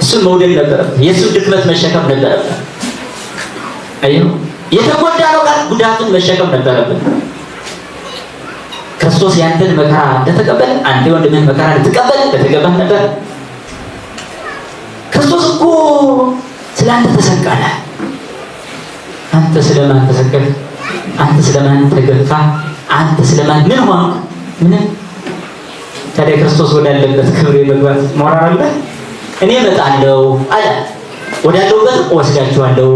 እሱን መውደድ ነበረበት። የእሱን ድክመት መሸከም ነበረበት። አየሁ፣ የተጎዳ ነው ጋር ጉዳቱን መሸከም ነበረበት። ክርስቶስ ያንተን መከራ እንደተቀበለ አንተ ወንድምህን መከራ እንድትቀበል በተገባህ ነበር። ክርስቶስ እኮ ስለአንተ ተሰቀለ። አንተ ስለማን ተሰቀለ? አንተ ስለማን ተገፋ? አንተ ስለማን ምን ሆንክ? ምን? ታዲያ ክርስቶስ ወዳለበት ክብር የመግባት ሞራል አለ? እኔ እመጣለሁ አለ፣ ወዳለሁበት ወስዳችኋለሁ፣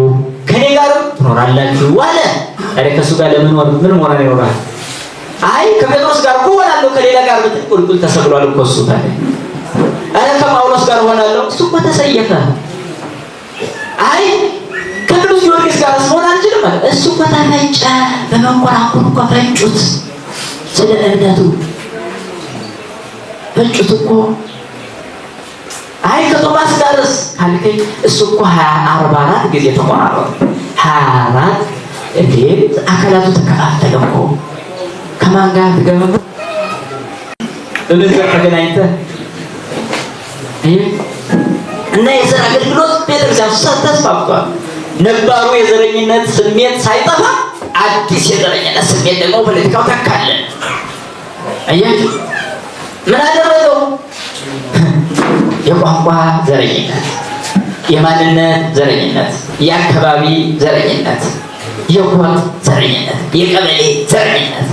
ከኔ ጋርም ትኖራላችሁ አለ። ታዲያ ከሱ ጋር ለመኖር ምን ሞራል ይኖራል? አይ ከጴጥሮስ ጋር እኮ ሆናለሁ ከሌላ ጋር ቁልቁል ተሰቅሏል እኮ እሱ። ታዲያ አረ ከጳውሎስ ጋር ሆናለሁ፣ እሱ እኮ ተሰየፈ። አይ ከቅዱስ ጊዮርጊስ ጋር መሆን አልችልም ማለት እሱ እኮ ተፈጨ፣ በመንኮራኩር እኮ ፈጩት። ስለ እምነቱ ፈጩት እኮ። አይ ከቶማስ ጋርስ ካልከኝ እሱ እኮ 44 ጊዜ ተቆራረጠ። 24 እንዴት አካላቱ ተከፋፈለ እኮ። ከማን ጋር ተገመመ? በምን ጋር ተገናኝተህ እና የዘር አገልግሎት ቤተክርስቲያን ውስጥ ተስፋፍቷል። ነባሩ የዘረኝነት ስሜት ሳይጠፋ አዲስ የዘረኝነት ስሜት ደግሞ ፖለቲካው ተካለ። አያችሁ ምን አደረገው? የቋንቋ ዘረኝነት፣ የማንነት ዘረኝነት፣ የአካባቢ ዘረኝነት፣ የጎጥ ዘረኝነት፣ የቀበሌ ዘረኝነት።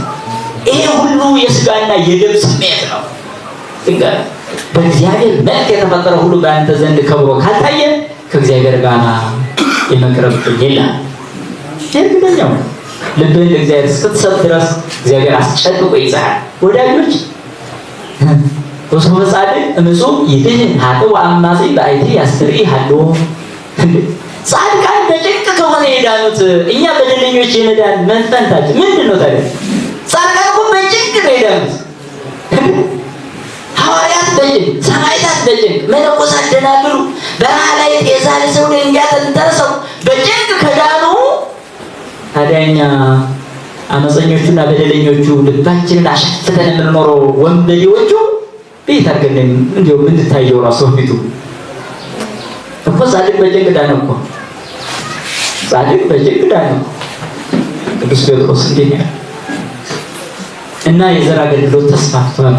ይሄ ሁሉ የስጋና የደም ስሜት ነው። እንግዲህ በእግዚአብሔር መልክ የተፈጠረ ሁሉ በአንተ ዘንድ ከብሮ ካልታየ ከእግዚአብሔር ጋር የመቅረብ የለም። እርግጠኛው ልብህን ለእግዚአብሔር እስክትሰጥ ድረስ እግዚአብሔር አስጨንቆ ይይዛል። ወዳጆች ወሰው ጻድቅ እምፁእ ይድህን ኃጥእ ወአማጺ በአይቲ ያስተርኢ ሀሎ። ጻድቃን በጭንቅ ከሆነ የዳኑት እኛ በደለኞች የመዳን መንፈንታችን ምንድን ነው ታዲያ? ጻድቃን እኮ በጭንቅ ነው የዳኑት። ሐዋርያት በጭንቅ፣ ሰማዕታት በጭንቅ፣ መነኮሳት ደናግሉ በረሃ ላይ ጤዛ ልሰው ድንጋይ ተንተርሰው በጭንቅ ከዳኑ ታዲያ እኛ አመፀኞቹና በደለኞቹ ልባችንን አሸፍተን የምንኖረው ወንበዴዎቹ ቤት አድርገን እንዲያው እንድታየው ራሱ ፊቱ እኮ ጻድቅ በጭንቅ ዳነ እኮ። ጻድቅ በጭንቅ ዳነ እኮ ቅዱስ ጴጥሮስ እንዴት ነው? እና የዘር አገልግሎት ተስፋፍቷል።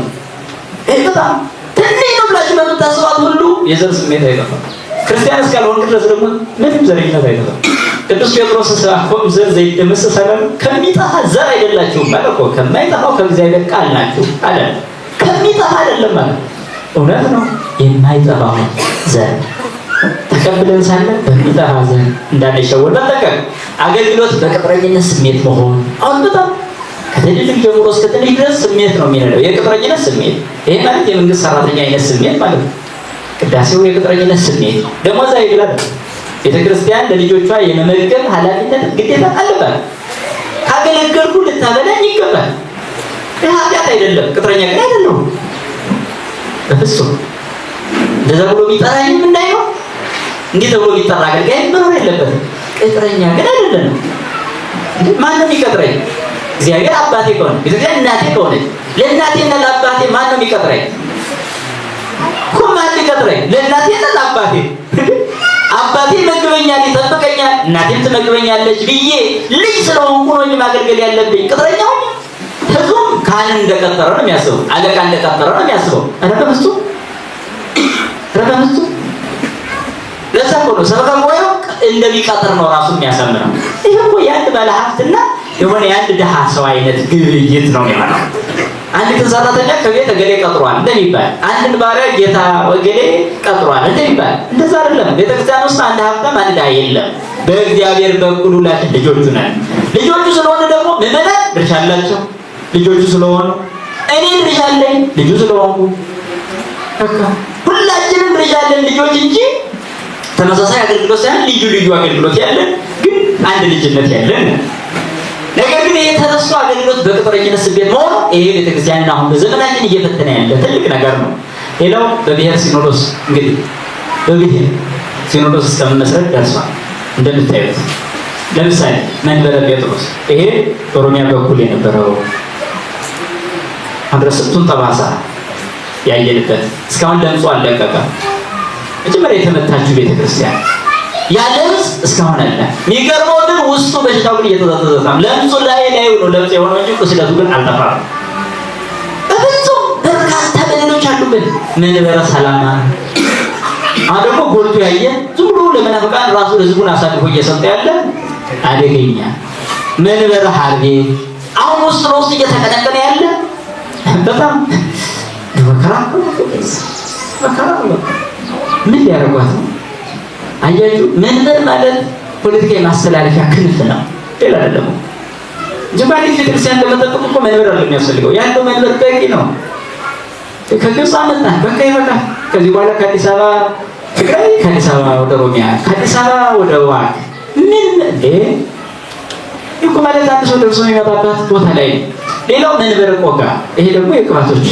በጣም ትንሽ ነው ብላችሁ በምታስባት ሁሉ የዘር ስሜት አይጠፋም። ክርስቲያን እስካልሆንክ ድረስ ደግሞ ምንም ዘረኝነት አይጠፋም። ቅዱስ ጴጥሮስ አፎም ዘር ዘይደመሰሳለ ከሚጠፋ ዘር አይደላችሁም ማለት እኮ ከማይጠፋው ከእግዚአብሔር ቃል ናችሁ አለ። ከሚጠፋ አይደለም ማለት እውነት ነው። የማይጠፋው ዘር ተቀብለን ሳለ በሚጠፋ ዘር እንዳንሸወድ መጠንቀቅ። አገልግሎት በቅጥረኝነት ስሜት መሆን አሁን በጣም ከትልቅ ጀምሮ እስከ ትንሽ ድረስ ስሜት ነው የሚነዳው፣ የቅጥረኝነት ስሜት። ይሄ ማለት የመንግስት ሰራተኛ አይነት ስሜት ማለት ነው። ቅዳሴው የቅጥረኝነት ስሜት ደግሞ እዛ ይግላል። ቤተክርስቲያን ለልጆቿ የመመገብ ኃላፊነት ግዴታ አለባት። ካገለገልኩ ልታበላኝ ይገባል። ኃጢአት አይደለም፣ ቅጥረኛ ግን አይደለም በፍጹም። እንደዛ ብሎ ቢጠራኝ እንዳይሆን እንዲህ ተብሎ ቢጠራ አገልጋይ መኖር የለበትም። ቅጥረኛ ግን አይደለም። ማንም ይቀጥረኝ እግዚአብሔር አባቴ ከሆነ ቤተክርስቲያን እናቴ ከሆነች ለእናቴና ለአባቴ ማን ነው የሚቀጥረኝ? እኮ ማን ሊቀጥረኝ? ለእናቴና ለአባቴ አባቴ ይመግበኛል፣ ይጠብቀኛል፣ እናቴም ትመግበኛለች ብዬ ልጅ ስለሆንኩ ነው ማገልገል ያለብኝ። ቅጥረኛ ሆኜ ህዝቡም ካህን እንደቀጠረ ነው የሚያስበው፣ አለቃ እንደቀጠረ ነው የሚያስበው። ረበምስቱ ለዛ እኮ ነው ሰበካ ጉባኤው እንደሚቀጥር ነው ራሱ የሚያሳምነው። ይህ እኮ የአንድ ባለሀብትና የሆነ የአንድ ድሃ ሰው አይነት ግብይት ነው የሚሆነው። አንዲትን ሰራተኛ ከቤት እገሌ ቀጥሯል እንደሚባል፣ አንድን ባሪያ ጌታ ወገሌ ቀጥሯል እንደሚባል፣ እንደዛ አይደለም። ቤተክርስቲያን ውስጥ አንድ ሀብታም አንድ ድሃ የለም። በእግዚአብሔር በኩል ሁላችን ልጆቹ ነን። ልጆቹ ስለሆነ ደግሞ ምዕመናን ድርሻ አላቸው። ልጆቹ ስለሆኑ እኔ ድርሻ አለኝ ልጁ ስለሆንኩ፣ ሁላችንም ድርሻ አለን ልጆች እንጂ ተመሳሳይ አገልግሎት ሳይሆን ልዩ ልዩ አገልግሎት ያለን ግን አንድ ልጅነት ያለን። ነገር ግን ይሄ ተነስቶ አገልግሎት በቅጥረኝነት ስቤት መሆኑ ይሄ ቤተክርስቲያንን አሁን በዘመናችን እየፈተነ ያለ ትልቅ ነገር ነው። ሌላው በብሔር ሲኖዶስ እንግዲህ በብሔር ሲኖዶስ እስከመመስረት ደርሷል። እንደምታዩት ለምሳሌ መንበረ ጴጥሮስ ይሄ በኦሮሚያ በኩል የነበረው አድረስቱን ጠባሳ ያየንበት እስካሁን ለምጹ አለቀቀ። መጀመሪያ የተመታችው ቤተክርስቲያን ያለምጽ እስካሁን አለ። የሚገርመው ግን ውስጡ በሽታው ግን እየተዛዘዘም ለምጹ ላይ ነው ለምጽ የሆነው እንጂ ቁስለቱ ግን አልጠፋም። በፍጹም በርካታ በደሎች አሉብን። መንበረ ሰላማ አሁን ደግሞ ጎልቶ ያየ ዝም ብሎ ለመናፍቃን ራሱ ህዝቡን አሳልፎ እየሰጠ ያለ አደገኛ መንበረ ሀርቤ አሁን ውስጥ ለውስጥ እየተቀነቀነ ያለ በጣም መከራ ምን ሊያደርጓት ነው? አያችሁ፣ መንበር ማለት ፖለቲካዊ ማስተላለፊያ ክንፍ ነው፣ ሌላ አይደለም። ጅባኒ ቤተክርስቲያን ለመጠበቅ እኮ መንበር አይደለም የሚያስፈልገው፣ ያለው መንበር በቂ ነው። ከግብፅ አመጣን፣ በቃ ይበቃል። ከዚህ በኋላ ከአዲስ አበባ ትግራይ፣ ከአዲስ አበባ ወደ ኦሮሚያ፣ ከአዲስ አበባ ወደ ዋግ ምን እኮ ማለት አንድ ሰው ደርሶ የሚመጣበት ቦታ ላይ ነው። ሌላው መንበረ ቆጋ፣ ይሄ ደግሞ የቅባቶች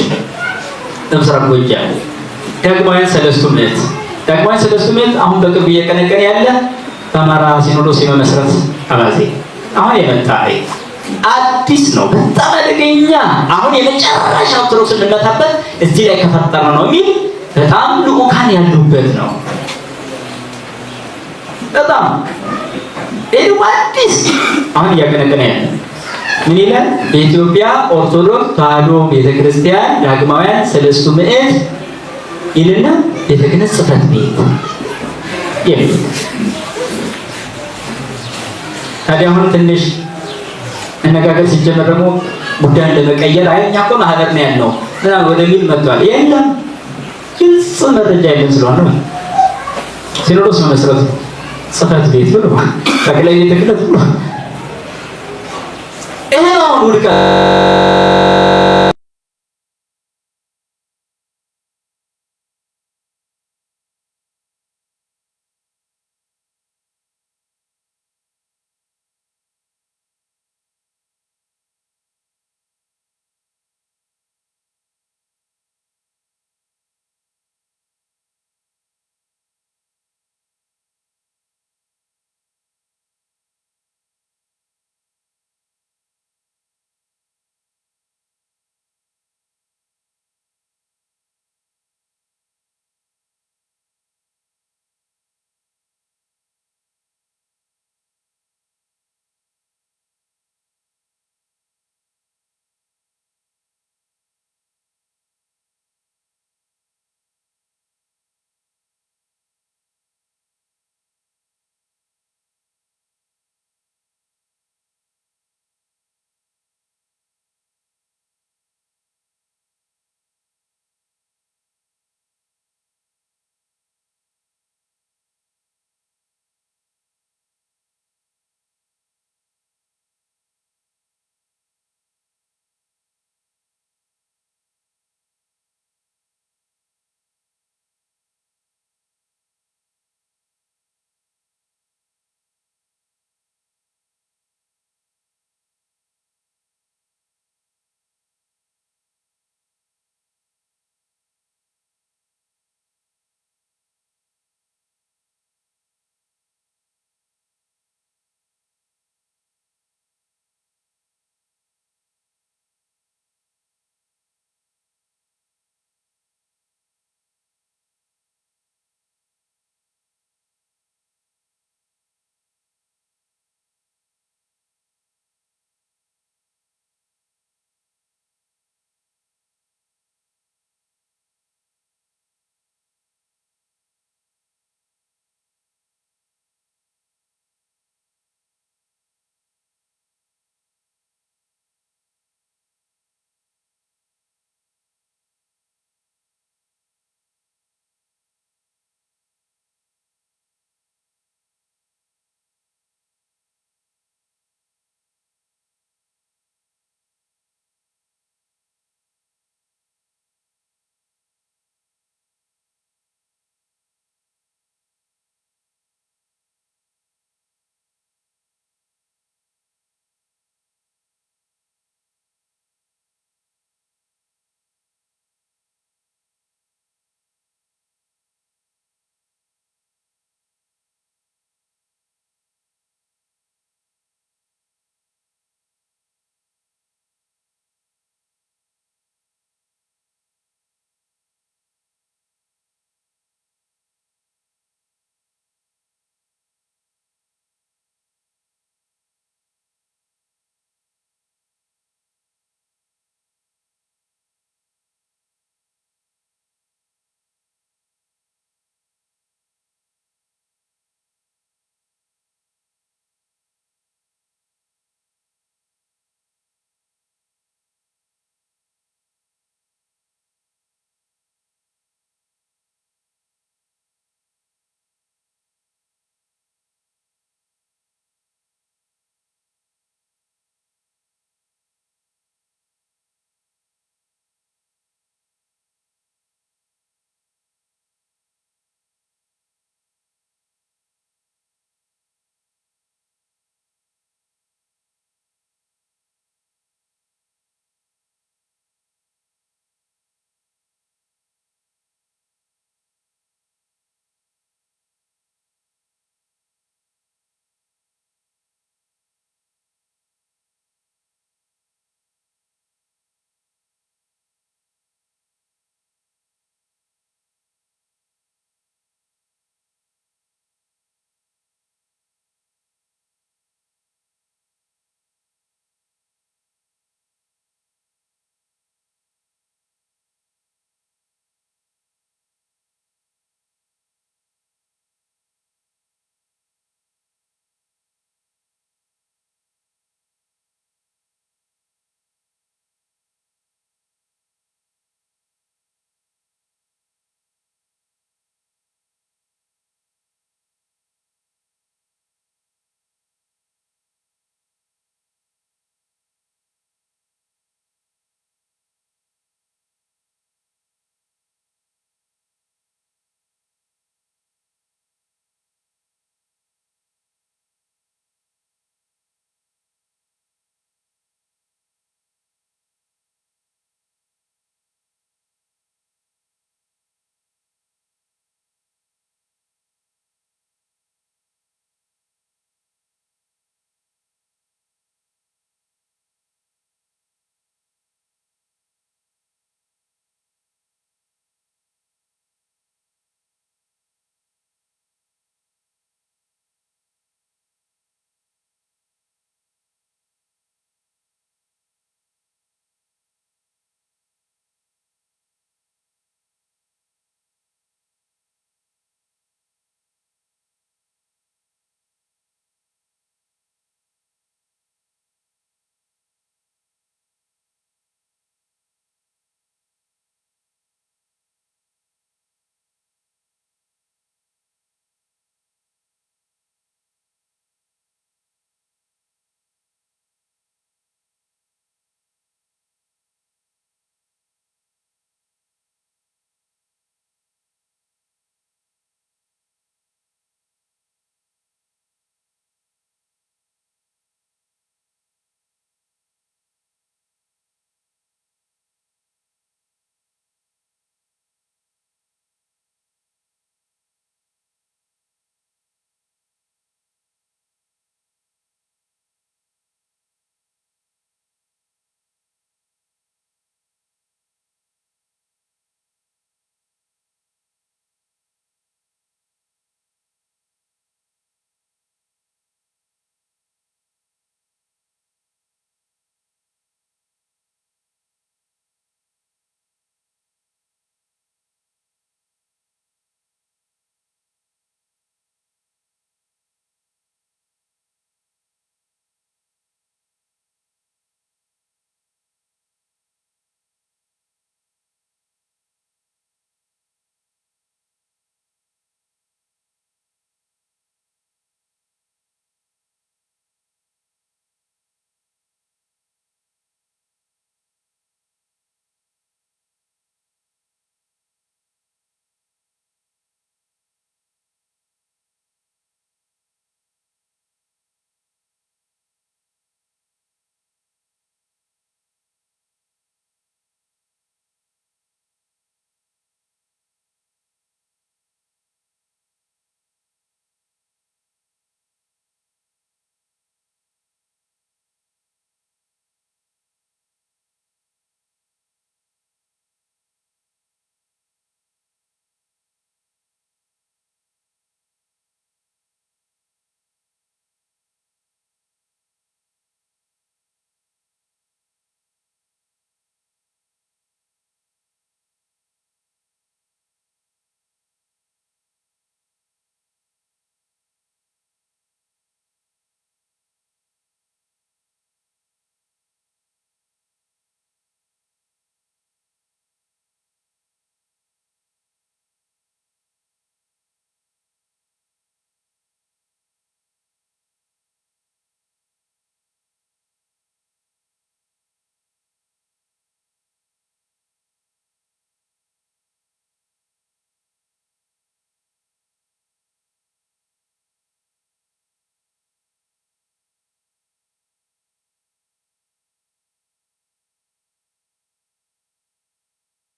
በምስራቅ ጎጃም ዳግማውያን ሰለስቱ ምዕት አሁን በቅርብ እየቀነቀነ ያለ በአማራ ሲኖዶስ የመመስረት አባዜ አሁን የመጣ አዲስ ነው። በጣም አደገኛ አሁን የመጨረሻ ኦርቶዶክስ እንመታበት እዚህ ላይ ከፈጠረ ነው የሚል በጣም ልኡካን ያሉበት ነው። በጣም ይሄው አዲስ አሁን እያቀነቀነ ያለ ምን ይላል? በኢትዮጵያ ኦርቶዶክስ ተዋሕዶ ቤተክርስቲያን ዳግማውያን ሰለስቱ ምዕት ይልና ቤተ ክህነት ጽሕፈት ቤት የሚል ታዲያ አሁን ትንሽ መነጋገር ሲጀመር ደግሞ ጉዳዩን ለመቀየር እኛ እኮ ማህበር ነው ያለው ምናምን ወደሚል መጥቷል። የለም ግልጽ መረጃ የለም ስለሆነ ሲኖዶስ መመስረቱ ጽሕፈት ቤት ብሎ ጠቅላይ ቤተ ክህነት ብሎ ይሄ ነው ውድቀት።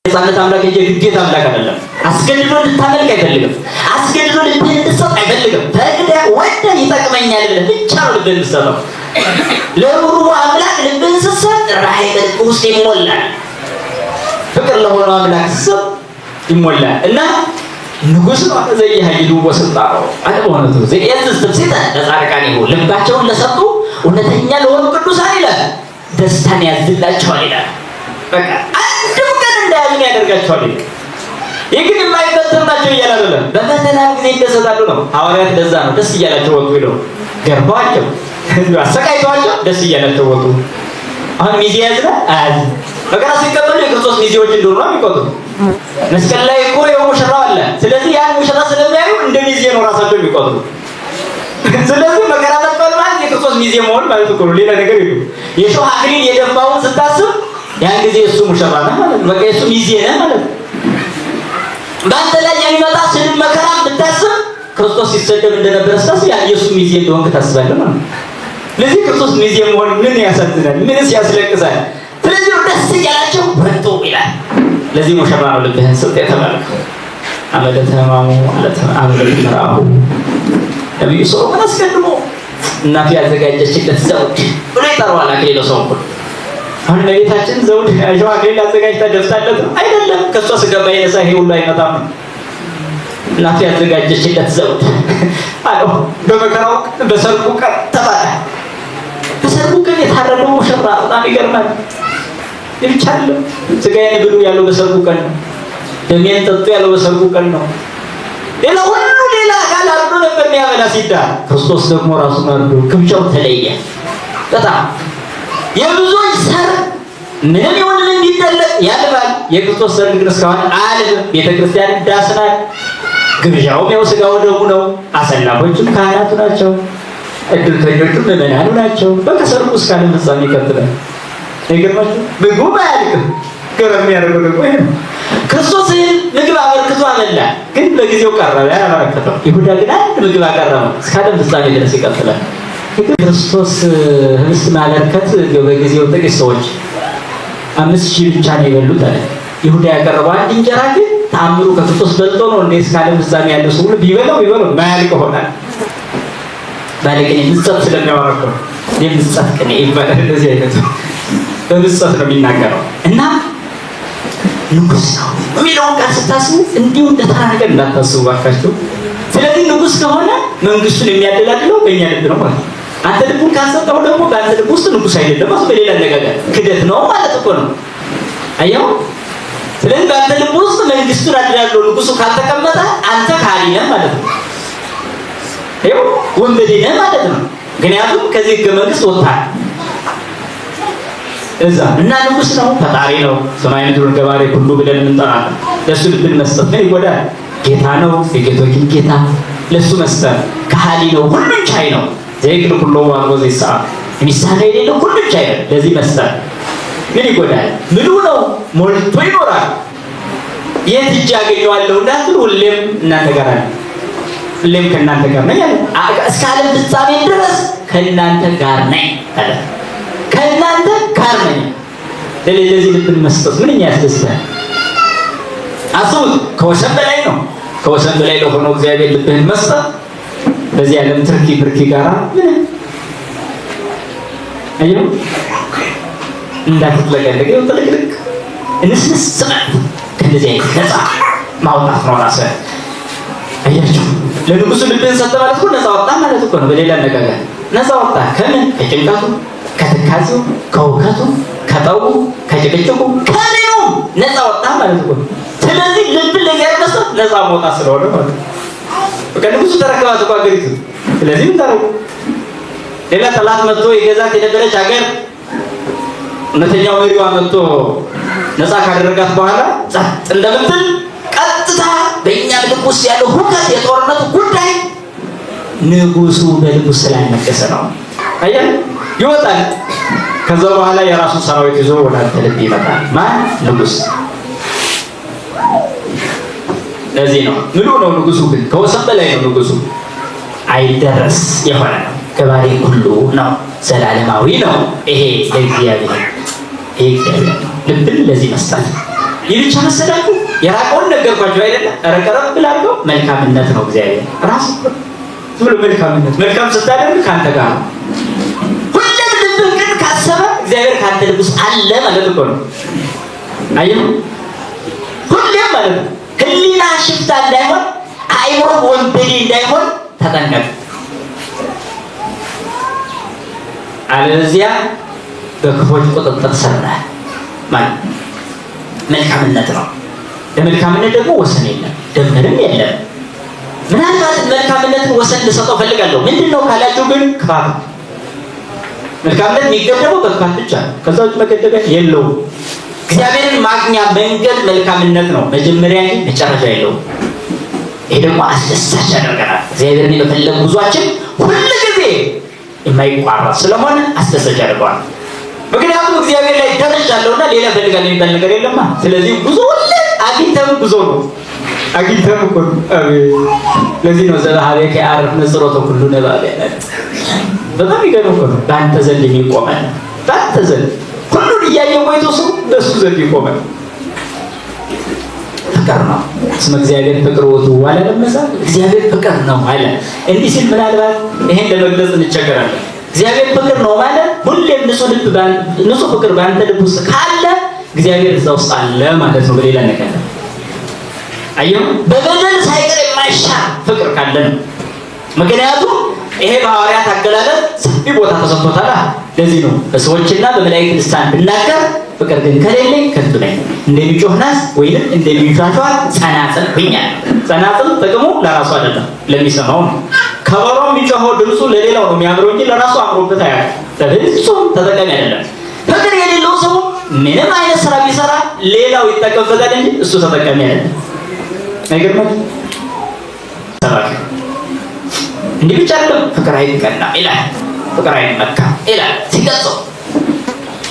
የጻነት አምላክ እንጂ ግዴታ አምላክ አይደለም። አስገድዶ እንድታመልክ አይፈልግም። አስገድዶ እንድትሰጥ አይፈልግም። ፈቅደ ወደ ይጠቅመኛል ብለህ ብቻ ነው ልብህን እንድትሰጠው። ለሩሩ አምላክ ልብህን ስትሰጥ ራእይ በልብ ውስጥ ይሞላል። ፍቅር ለሆነ አምላክ ስትሰጥ ይሞላል። እና ንጉሥ ነው ዘይሃይሉ ወስልጣው አለወነቱ ዘይእዝዝ ትብሲተ ለጻድቃኒሁ ልባቸውን ለሰጡ እውነተኛ ለሆኑ ቅዱሳን ይላል ደስታን ያዝላቸዋል ይላል። በቃ አንድም ቀን እንዳያዝኑ ያደርጋቸዋል ይላል። ይግን የማይፈተኑ ናቸው እያለ አይደለም። በፈተና ጊዜ ይደሰታሉ ነው። ሐዋርያት ለዛ ነው ደስ እያላቸው ወጡ ይለው ገርባቸው አሰቃይተዋቸው ደስ እያላቸው ወጡ። አሁን ሚዜ ያዝና አዝ በቀራ ሲቀበሉ የክርስቶስ ሚዜዎች እንደሆኑ ነው የሚቆጥሩ። መስቀል ላይ እኮ የሙሽራው አለ። ስለዚህ ያን ሙሽራ ስለሚያዩ እንደ ሚዜ ነው ራሳቸው የሚቆጥሩ። ስለዚህ መከራ መቀበል ማለት የክርስቶስ ሚዜ መሆን ማለት እኮ ነው። ሌላ ነገር የለም። የሾህ አክሊል የደፋውን ስታስብ ያን ጊዜ እሱ ሙሽራ ነው ማለት ነው። በቃ እሱ ሚዜ ነው ማለት ነው። በአንተ ላይ የሚመጣ ስድብ መከራ ብታስብ ክርስቶስ ሲሰደብ እንደነበረ ስታስብ ያ የእሱ ሚዜ እንደሆንክ ታስባለህ ማለት ነው። ስለዚህ ክርስቶስ ሚዜ መሆን ምን ያሳዝናል? ምንስ ያስለቅሳል? ስለዚህ ደስ እያላቸው ወጡ ይላል። ለዚህ ሙሽራ ነው ልብህን ስጥ የተባለው። አመደ ተማሙ አመደ ተራሁ ነብዩ ሰለሞን አስቀድሞ እናቱ ያዘጋጀችለት ዘውድ ብሎ ይጠራዋል። አክሊለ ሰው ሁሉ አሁን ለቤታችን ዘውድ ያለው አክሊል አዘጋጅታ ደፍታለት አይደለም። ከሷ ስገባ ይነሳ ይሄ ሁሉ አይመጣም። እናቱ ያዘጋጀችለት ዘውድ አለው። በመከራው በሰርጉ ቀን ተባለ። በሰርጉ ቀን የታረደው ሙሽራ በጣም ይገርማል። ይቻላል ስጋዬን ብሉ ያለው በሰርጉ ቀን ነው። ደሜን ጠጡ ያለው በሰርጉ ቀን ነው። ሌላ ሁሉ ሌላ አካል አርዶ ነበር የሚያበላ ሲዳር፣ ክርስቶስ ደግሞ ራሱ አርዶ ግብዣው ተለየ። በጣም የብዙዎች ሰርግ ምንም ይሁን ምን ቢደለቅ ያልባል። የክርስቶስ ሰርግ ግን እስካሁን አልብም። ቤተክርስቲያን ዳስናል። ግብዣውም ያው ስጋው ደሙ ነው። አሰላፎችም ካህናቱ ናቸው። እድልተኞቹም ምዕመናኑ ናቸው። በቃ ሰርጉ እስከ ዓለም ፍጻሜ ይቀጥላል። ይገርማችሁ ምግቡ አያልቅም። ገረም ያደርገው ደግሞ ይሄ ነው። ክርስቶስ ምግብ አበርክቶ አመላ፣ ግን በጊዜው ቀረበ ያበረከተው። ይሁዳ ግን አንድ ምግብ አቀረበ፣ እስከ ዓለም ፍጻሜ ድረስ ይቀጥላል። ክርስቶስ ህብስት ማበርከት በጊዜው ጥቂት ሰዎች 5000 ብቻ ነው የበሉት አለ። ይሁዳ ያቀረበው አንድ እንጀራ ግን ተአምሩ ከክርስቶስ በልጦ ነው እንደ እስከ ዓለም ፍጻሜ ያለው ሰው ሁሉ ቢበላው ማያልቅ ሆናል። ባለቅኔ ምጽት ስለሚያወራው የምጽት ቅኔ ይባላል። እንደዚህ አይነት በምጽት ነው የሚናገረው። እና ንጉስ ነው የሚለውን ቃል ስታስቡ እንዲሁ እንደተራ ነገር እንዳታስቡ ባካችሁ። ስለዚህ ንጉስ ከሆነ መንግስቱን የሚያደላድለው በእኛ ልብ ነው ማለት ነው። አንተ ልቡን ካሰጠው ደግሞ በአንተ ልብ ውስጥ ንጉስ አይደለም ማለት በሌላ አነጋገር ክደት ነው ማለት እኮ ነው። አየው። ስለዚህ በአንተ ልብ ውስጥ መንግስቱን አደላድለው ንጉሱ ካልተቀመጠ አንተ ካሊ ነህ ማለት ነው። አየው፣ ወንበዴ ነህ ማለት ነው። ምክንያቱም ከዚህ ህገ መንግስት ወጣህ እዛ እና ንጉስ ነው ፈጣሪ ነው ሰማይ ምድሩን ገባሬ ሁሉ ብለን እንጠራለን። ለሱ ልብን መስጠት ነው ይጎዳል። ጌታ ነው የጌቶችን ጌታ ለሱ መስጠት ከሃሊ ነው ሁሉን ቻይ ነው። ዘይግል ሁሉ ዋንጎ ዘይሳ የሚሳካ የሌለው ሁሉን ቻይ ነው። ለዚህ መስጠት ምን ይጎዳል? ምሉ ነው ሞልቶ ይኖራል። የት እጅ አገኘዋለሁ እንዳትሉ ሁሌም እናንተ ጋር አለ። ሁሌም ከእናንተ ጋር ነኝ አለ። እስከ ዓለም ፍጻሜ ድረስ ከእናንተ ጋር ነኝ አለ። ከእናንተ ጋር ነኝ። ለዚህ ልብን መስጠት ምንኛ ያስደስታል። አስቡት፣ ከወሰን በላይ ነው። ከወሰን በላይ ለሆነው እግዚአብሔር ልብህን መስጠት በዚህ ዓለም ትርኪ ብርኪ ጋራ ምን አየው እንዳትለቀለቅ ይወጥልክ እንስስ ሰማት ከዚህ አይነት ነፃ ማውጣት ነው ራስ አያችሁ። ለንጉሱ ልብህን ሰጠ ማለት ነው ነፃ ወጣ ማለት እኮ ነው። በሌላ አነጋገር ነፃ ወጣ ከምን? ከጭንቀቱ፣ ከትካዜው፣ ከውከቱ፣ ከጠው፣ ከጭቅጭቁ፣ ከሌሉ ነፃ ወጣ ማለት እኮ ነው። ስለዚህ ልብ ለእግዚአብሔር መስጠት ነፃ መውጣት ስለሆነ ማለት ነው። በቃ ንጉሱ ተረከባት እኮ አገሪቱ። ስለዚህ ምን ታረቁ? ሌላ ጠላት መጥቶ የገዛት የነበረች ሀገር እውነተኛው መሪዋ መጥቶ ነፃ ካደረጋት በኋላ ጸጥ እንደምትል ቀጥታ በእኛ ልብ ውስጥ ያለው ሁከት የጦርነቱ ጉዳይ ንጉሱ በልቡ ስላልነገሰ ነው። አየህ ይወጣል። ከዛ በኋላ የራሱ ሰራዊት ይዞ ወደ አንተ ልብ ይመጣል። ማን? ንጉስ። ለዚህ ነው ምሉ ነው ንጉሱ። ግን ከወሰን በላይ ነው ንጉሱ። አይደረስ የሆነ ነው። ገባሬ ሁሉ ነው። ዘላለማዊ ነው። ይሄ ለእግዚአብሔር ይሄ እግዚአብሔር ልብን ለዚህ መስጠት ይልቻ መሰላችሁ የራቀውን ነገርኳችሁ አይደለ? ረቀረብ ብላችሁ መልካምነት ነው እግዚአብሔር ራሱ ብሎ መልካምነት መልካም ስታደርግ ካንተ ጋር ነው። ሁሉም ልብህ ግን ካሰበ እግዚአብሔር ካንተ ልብ ውስጥ አለ ማለት እኮ ነው። አየሁ ሁሌም ማለት ነው። ህሊና ሽፍታ እንዳይሆን አይምሮ ወንበዴ እንዳይሆን ተጠንቀቅ። አለዚያ በክፎች ቁጥጥር ስር ነህ ማለት መልካምነት ነው። ለመልካምነት ደግሞ ወሰን የለም፣ ድንበርም የለም። ምናልባት መልካምነትን ወሰን ልሰጠው ፈልጋለሁ። ምንድነው ካላችሁ ግን ክፋት። መልካምነት የሚገደበው በክፋት ብቻ ነው። ከዛ ውጭ መገደቢያ የለውም። እግዚአብሔርን ማግኛ መንገድ መልካምነት ነው፣ መጀመሪያ እንጂ መጨረሻ የለውም። ይሄ ደግሞ አስደሳች ያደርገናል። እግዚአብሔርን የመፈለግ ጉዟችን ሁልጊዜ የማይቋረጥ ስለሆነ አስደሳች ያደርገዋል። ምክንያቱም እግዚአብሔር ላይ ደርሻለሁና ሌላ ፈልጋለሁ የሚባል ነገር የለማ። ስለዚህ ጉዞ ሁሉ አግኝተም ጉዞ ነው። አግኝተም እኮ አቤት! ለዚህ ነው ዘባሃቤከ ያዕርፍ ነጽሮተ ኩሉ ነባብ ያለ። በጣም ይገርም እኮ ነው። በአንተ ዘንድ የሚቆማል። በአንተ ዘንድ ሁሉን እያየው ቆይቶ ሰው በእሱ ዘንድ ይቆማል። ፍቅር ነው። እስመ እግዚአብሔር ፍቅር ውእቱ ዋለ ለመሳል እግዚአብሔር ፍቅር ነው አለ። እንዲህ ሲል ምናልባት ይሄን ለመግለጽ እንቸገራለን። እግዚአብሔር ፍቅር ነው ማለት ሁሌም ንጹህ ፍቅር በአንተ ልብ ውስጥ ካለ እግዚአብሔር እዛ ውስጥ አለ ማለት ነው። በሌላ ነገር አየሁ በበደል ሳይቀር የማይሻር ፍቅር ካለ ነው። ምክንያቱም ይሄ በሐዋርያት አገላለጥ ሰፊ ቦታ ተሰጥቶታል። ለዚህ ነው በሰዎችና በመላእክት ልሳን ብናገር ፍቅር ግን ከሌለኝ ከንቱ ነኝ፣ እንደሚጮህ ናስ ወይንም እንደሚንሿሿ ጸናጽል ሆኛለሁ። ጸናጽል ጥቅሙ ለራሱ አይደለም ለሚሰማው ነው። ከበሮ የሚጮኸው ድምፁ ለሌላው ነው የሚያምረው እንጂ ለራሱ አምሮበት አያውቅም። በፍጹም ተጠቃሚ አይደለም። ፍቅር የሌለው ሰው ምንም አይነት ስራ ቢሰራ ሌላው ይጠቀምበታል እንጂ እሱ ተጠቃሚ አይደለም። አይገርምም? ሰባኪ እንዲህ ብቻ አይደለም ፍቅር አይቀና ይላል፣ ፍቅር አይመካ ይላል ሲገልጸው።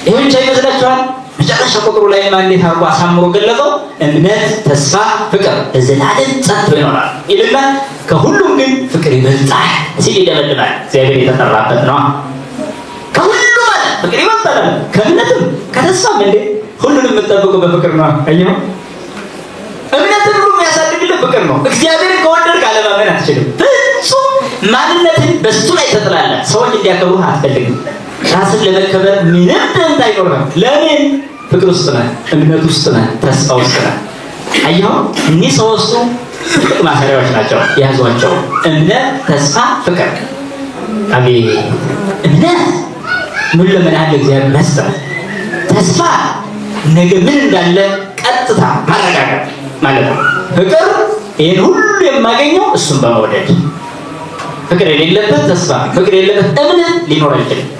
ይሄ ብቻ ይመስላችኋል? መጨረሻ ቁጥሩ ላይ እንዴት አድርጎ አሳምሮ ገለጸው? እምነት፣ ተስፋ፣ ፍቅር ለዘላለም ጸንቶ ይኖራል ይልና ከሁሉም ግን ፍቅር ይበልጣል ሲል ይደመድማል። እግዚአብሔር የተጠራበት ነው። ከሁሉም ማለት ፍቅር ይበልጣል። ከእምነትም ከተስፋም እንዴ ሁሉንም የምትጠብቁ በፍቅር ነው። አየሁ እምነትን ሁሉ የሚያሳድግልህ ፍቅር ነው። እግዚአብሔርን ከወደድክ አለማመን አትችልም። ፍጹም ማንነትን በሱ ላይ ተጥላለህ። ሰዎች እንዲያከብሩህ አትፈልግም። ራስን ለመከበር ምንም ደንታ አይኖርም። ለምን? ፍቅር ውስጥ ነህ፣ እምነት ውስጥ ነህ፣ ተስፋ ውስጥ ነህ። አየሁ እኒህ ሶስቱ ትልቅ ማሰሪያዎች ናቸው። ያዟቸው። እምነት፣ ተስፋ፣ ፍቅር። አቤት! እምነት ምን ለመናል እግዚአብሔር መስጠት፣ ተስፋ ነገ ምን እንዳለ ቀጥታ ማረጋገጥ ማለት ነው። ፍቅር ይሄን ሁሉ የማገኘው እሱን በመውደድ። ፍቅር የሌለበት ተስፋ፣ ፍቅር የሌለበት እምነት ሊኖር አይችልም።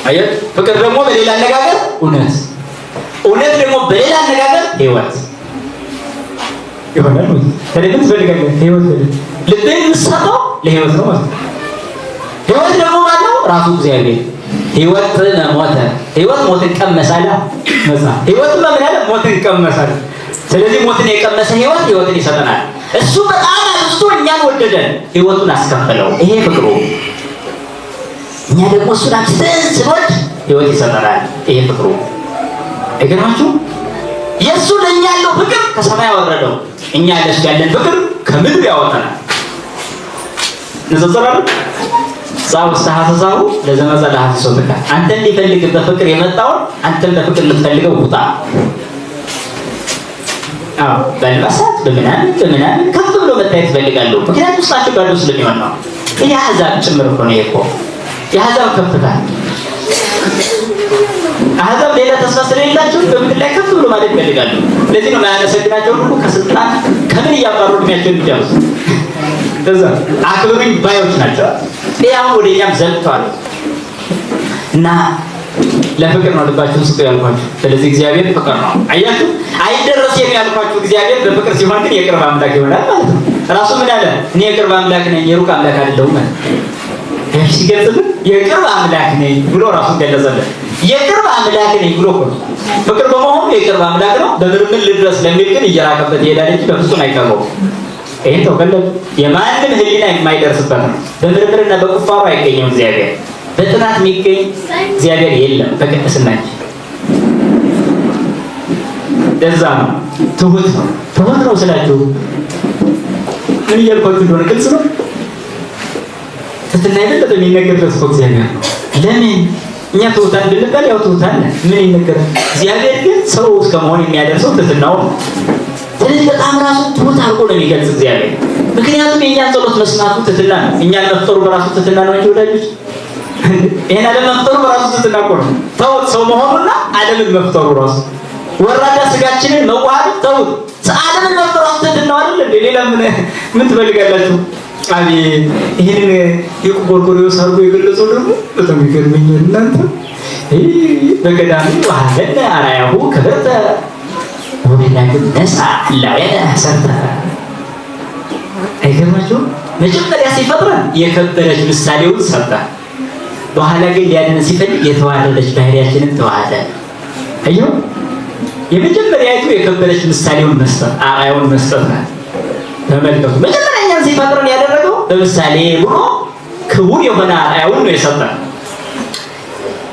አየህ ፍቅር ደግሞ በሌላ አነጋገር እውነት፣ እውነት ደግሞ በሌላ አነጋገር ህይወት ይሆናል። ስለዚህ ትፈልጋለህ ህይወት ልብህን የምትሰጠው ለህይወት ነው ማለት ነው። ህይወት ደግሞ ማለት ነው ራሱ እግዚአብሔር። ህይወት ሞተ፣ ህይወት ሞትን ቀመሳለ መጽሐፍ። ህይወት ምን ያለ ሞትን ቀመሳለ። ስለዚህ ሞትን የቀመሰ ህይወት ህይወትን ይሰጠናል። እሱ በጣም አብዝቶ እኛን ወደደን፣ ህይወቱን አስከፈለው። ይሄ ፍቅሩ። እኛ ደግሞ እሱን አብዝተን ስንወድ ህይወት ይሰጠናል። ይሄ ፍቅሩ። አይገርማችሁ? የእሱ ለእኛ ያለው ፍቅር ከሰማይ ያወረደው፣ እኛ ለእሱ ያለን ፍቅር ከምድር ያወጣናል። ንጽጽራሉ ጻው ሰሐሰሳው ለዘመጸ ለሐሰሰው ተካ አንተ እንዲፈልግ በፍቅር የመጣውን አንተም በፍቅር ልትፈልገው ውጣ። አዎ በልባሳት በምናምን ከፍ ብሎ መታየት ይፈልጋሉ። ምክንያቱም እሳቸው ጋር ስለሚሆን ነው። ይሄ አሕዛብ ጭምር እኮ ነው። ይሄ የአሕዛብ ከፍታ አሕዛብ ሌላ ተስፋ ስለሌላቸው በምድር ላይ ከፍ ብሎ ማለት ይፈልጋሉ። ለዚህ ነው ማያመሰግናቸው ሁሉ ከስልጣን ከምን እያባሩ የሚያቸውን ይያዙ እዛ አክብሩኝ ባዮች ናቸው። ያው ወደኛም ዘልቷል እና ለፍቅር ነው ልባችሁን ስጡ ያልኳችሁ። ስለዚህ እግዚአብሔር ፍቅር ነው። አያችሁ አይደረስም ያልኳችሁ እግዚአብሔር በፍቅር ሲሆን ግን የቅርብ አምላክ ይሆናል ማለት ነው። ራሱ ምን አለ? እኔ የቅርብ አምላክ ነኝ የሩቅ አምላክ አይደለሁም ማለት ነው። ሲገልጽልን የቅርብ አምላክ ነኝ ብሎ ራሱ ገለጸልን። የቅርብ አምላክ ነኝ ብሎ ፍቅር በመሆኑ የቅርብ አምላክ ነው። በምርምር ልድረስ ለሚል ግን እየራቀበት ይሄዳል እንጂ በፍጹም አይቀርበውም። ይሄን ተወከለ የማንም ህሊና የማይደርስበት ነው። በምርምርና በቁፋሮ አይገኝም እግዚአብሔር። በጥናት የሚገኝ እግዚአብሔር የለም በቅድስና እንጂ። ለዛ ነው ትሁት ነው ስላችሁ ምን እያልኳችሁ እንደሆነ ግልጽ ነው። ትህትና የበለጠ የሚነገርበት እኮ እግዚአብሔር ነው። ለምን እኛ ትሁታን ብንባል ያው ትሁታን ምን ይነገራል? እግዚአብሔር ግን ሰው እስከመሆን የሚያደርሰው ትህትናው ነው። ስለዚህ በጣም ራሱ ትሁት አድርጎ ነው የሚገልጽ እግዚአብሔር። ምክንያቱም የእኛን ጸሎት መስማቱ ትህትና ነው። እኛን መፍጠሩ በራሱ ትህትና ነው እንጂ ወዳጆች ይሄን ዓለም መፍጠሩ በራሱ ትህትና እኮ ነው። ተውት ሰው መሆኑና ዓለምን መፍጠሩ ራሱ ወራዳ ስጋችንን መዋሃድ ተውት ዓለምን መፍጠሩ ትህትና አይደል? ሌላ ምን ትፈልጋላችሁ? አቤት ይሄንን የቆርቆሪዎስ አድርጎ የገለጸው ደግሞ በጣም ይገርመኝ። እናንተ በገዳሙ ዋህለነ አርአያሁ ክብርተ ወበላግም ነሳ ላውያተ ሰርተ አይገርማችሁም? መጀመሪያ ሲፈጥረን የከበረች ምሳሌውን ሰጠ። በኋላ ግን ሊያድነን ሲፈልግ የተዋረደች ባህሪያችንን ተዋሃደ። አየሁ የመጀመሪያይቱ የከበረች ምሳሌውን መስጠት አርአያውን መስጠት ናት። ተመልከቱ መጀመሪያ እኛን ሲፈጥረን ያደረገው በምሳሌ ብሎ ክቡር የሆነ አርአያውን ነው የሰጠን።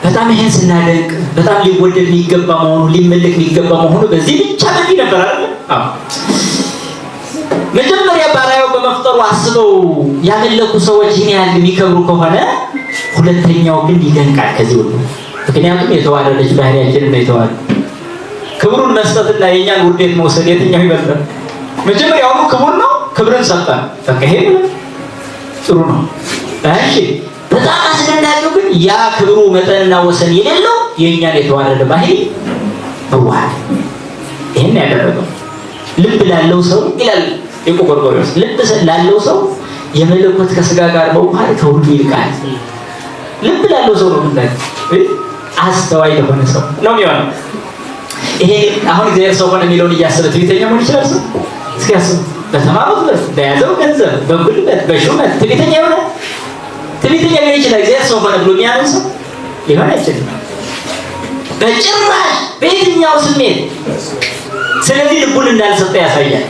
በጣም ይሄን ስናደንቅ በጣም ሊወደድ የሚገባ መሆኑ ሊመለክ የሚገባ መሆኑ በዚህ ብቻ በዚህ ነበር አይደል? አዎ መጀመሪያ በአርአያው በመፍጠሩ አስበው ያመለኩ ሰዎች ይሄን ያህል የሚከብሩ ከሆነ ሁለተኛው ግን ይደንቃል ከዚህ ሁሉ። ምክንያቱም የተዋረደች ባህሪያችንን ነው የተዋረደ። ክብሩን መስጠትና የኛን ውርደት መውሰድ የትኛው ይበልጣል? መጀመሪያውኑ ክቡር ነው፣ ክብርን ሰጠን። በቃ ይሄ ጥሩ ነው። እሺ በጣም አስደናቂው ግን ያ ክብሩ መጠንና ወሰን የሌለው የኛን የተዋረደ ባህሪ መዋሃድ። ይሄን ያደረገው ልብ ላለው ሰው ይላል የቆርቆሪዎስ ልብ ላለው ሰው የመለኮት ከስጋ ጋር መዋሃድ ከሁሉ ይልቃል። ልብ ላለው ሰው ነው ማለት አስተዋይ ለሆነ ሰው ነው የሚሆነው። ይሄ አሁን እግዚአብሔር ሰው ሆነ የሚለውን እያሰበ ትዕቢተኛ መሆን ይችላል። ሰው እስኪ ያስቡ። በተማሩት በያዘው ገንዘብ በጉልበት በሹመት ትዕቢተኛ ይሆናል? ትዕቢተኛ ሊሆን ይችላል። እግዚአብሔር ሰው ሆነ ብሎ የሚያምን ሰው ሊሆን አይችልም በጭራሽ በየትኛው ስሜት። ስለዚህ ልቡን እንዳልሰጠ ያሳያል።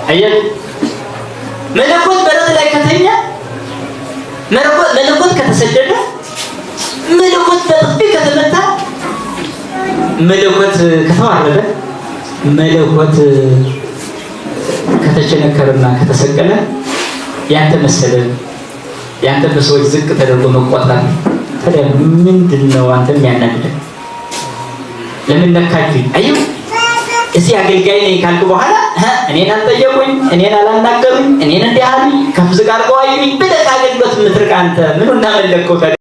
አየህ መለኮት በረት ላይ ከተኛ መለኮት ከተሰደደ መለኮት በጥፊ ከተመታ መለኮት ከተዋረደ መለኮት ከተቸነከረና ከተሰቀለ ያንተ መሰደድ ያንተ በሰዎች ዝቅ ተደርጎ መቆጣት ታዲያ ምንድነው አንተ የሚያናድደው? ለምን ነካችኝ? አየሁ እዚህ አገልጋይ ነኝ ካልኩ በኋላ እኔን አልጠየቁኝ፣ እኔን አላናገሩኝ፣ እኔን እንዲህ አሉኝ፣ ከፍ ዝቅ አድርገው አዩኝ ብለህ አገልግሎት የምትርቅ አንተ ምኑን እናመለከው?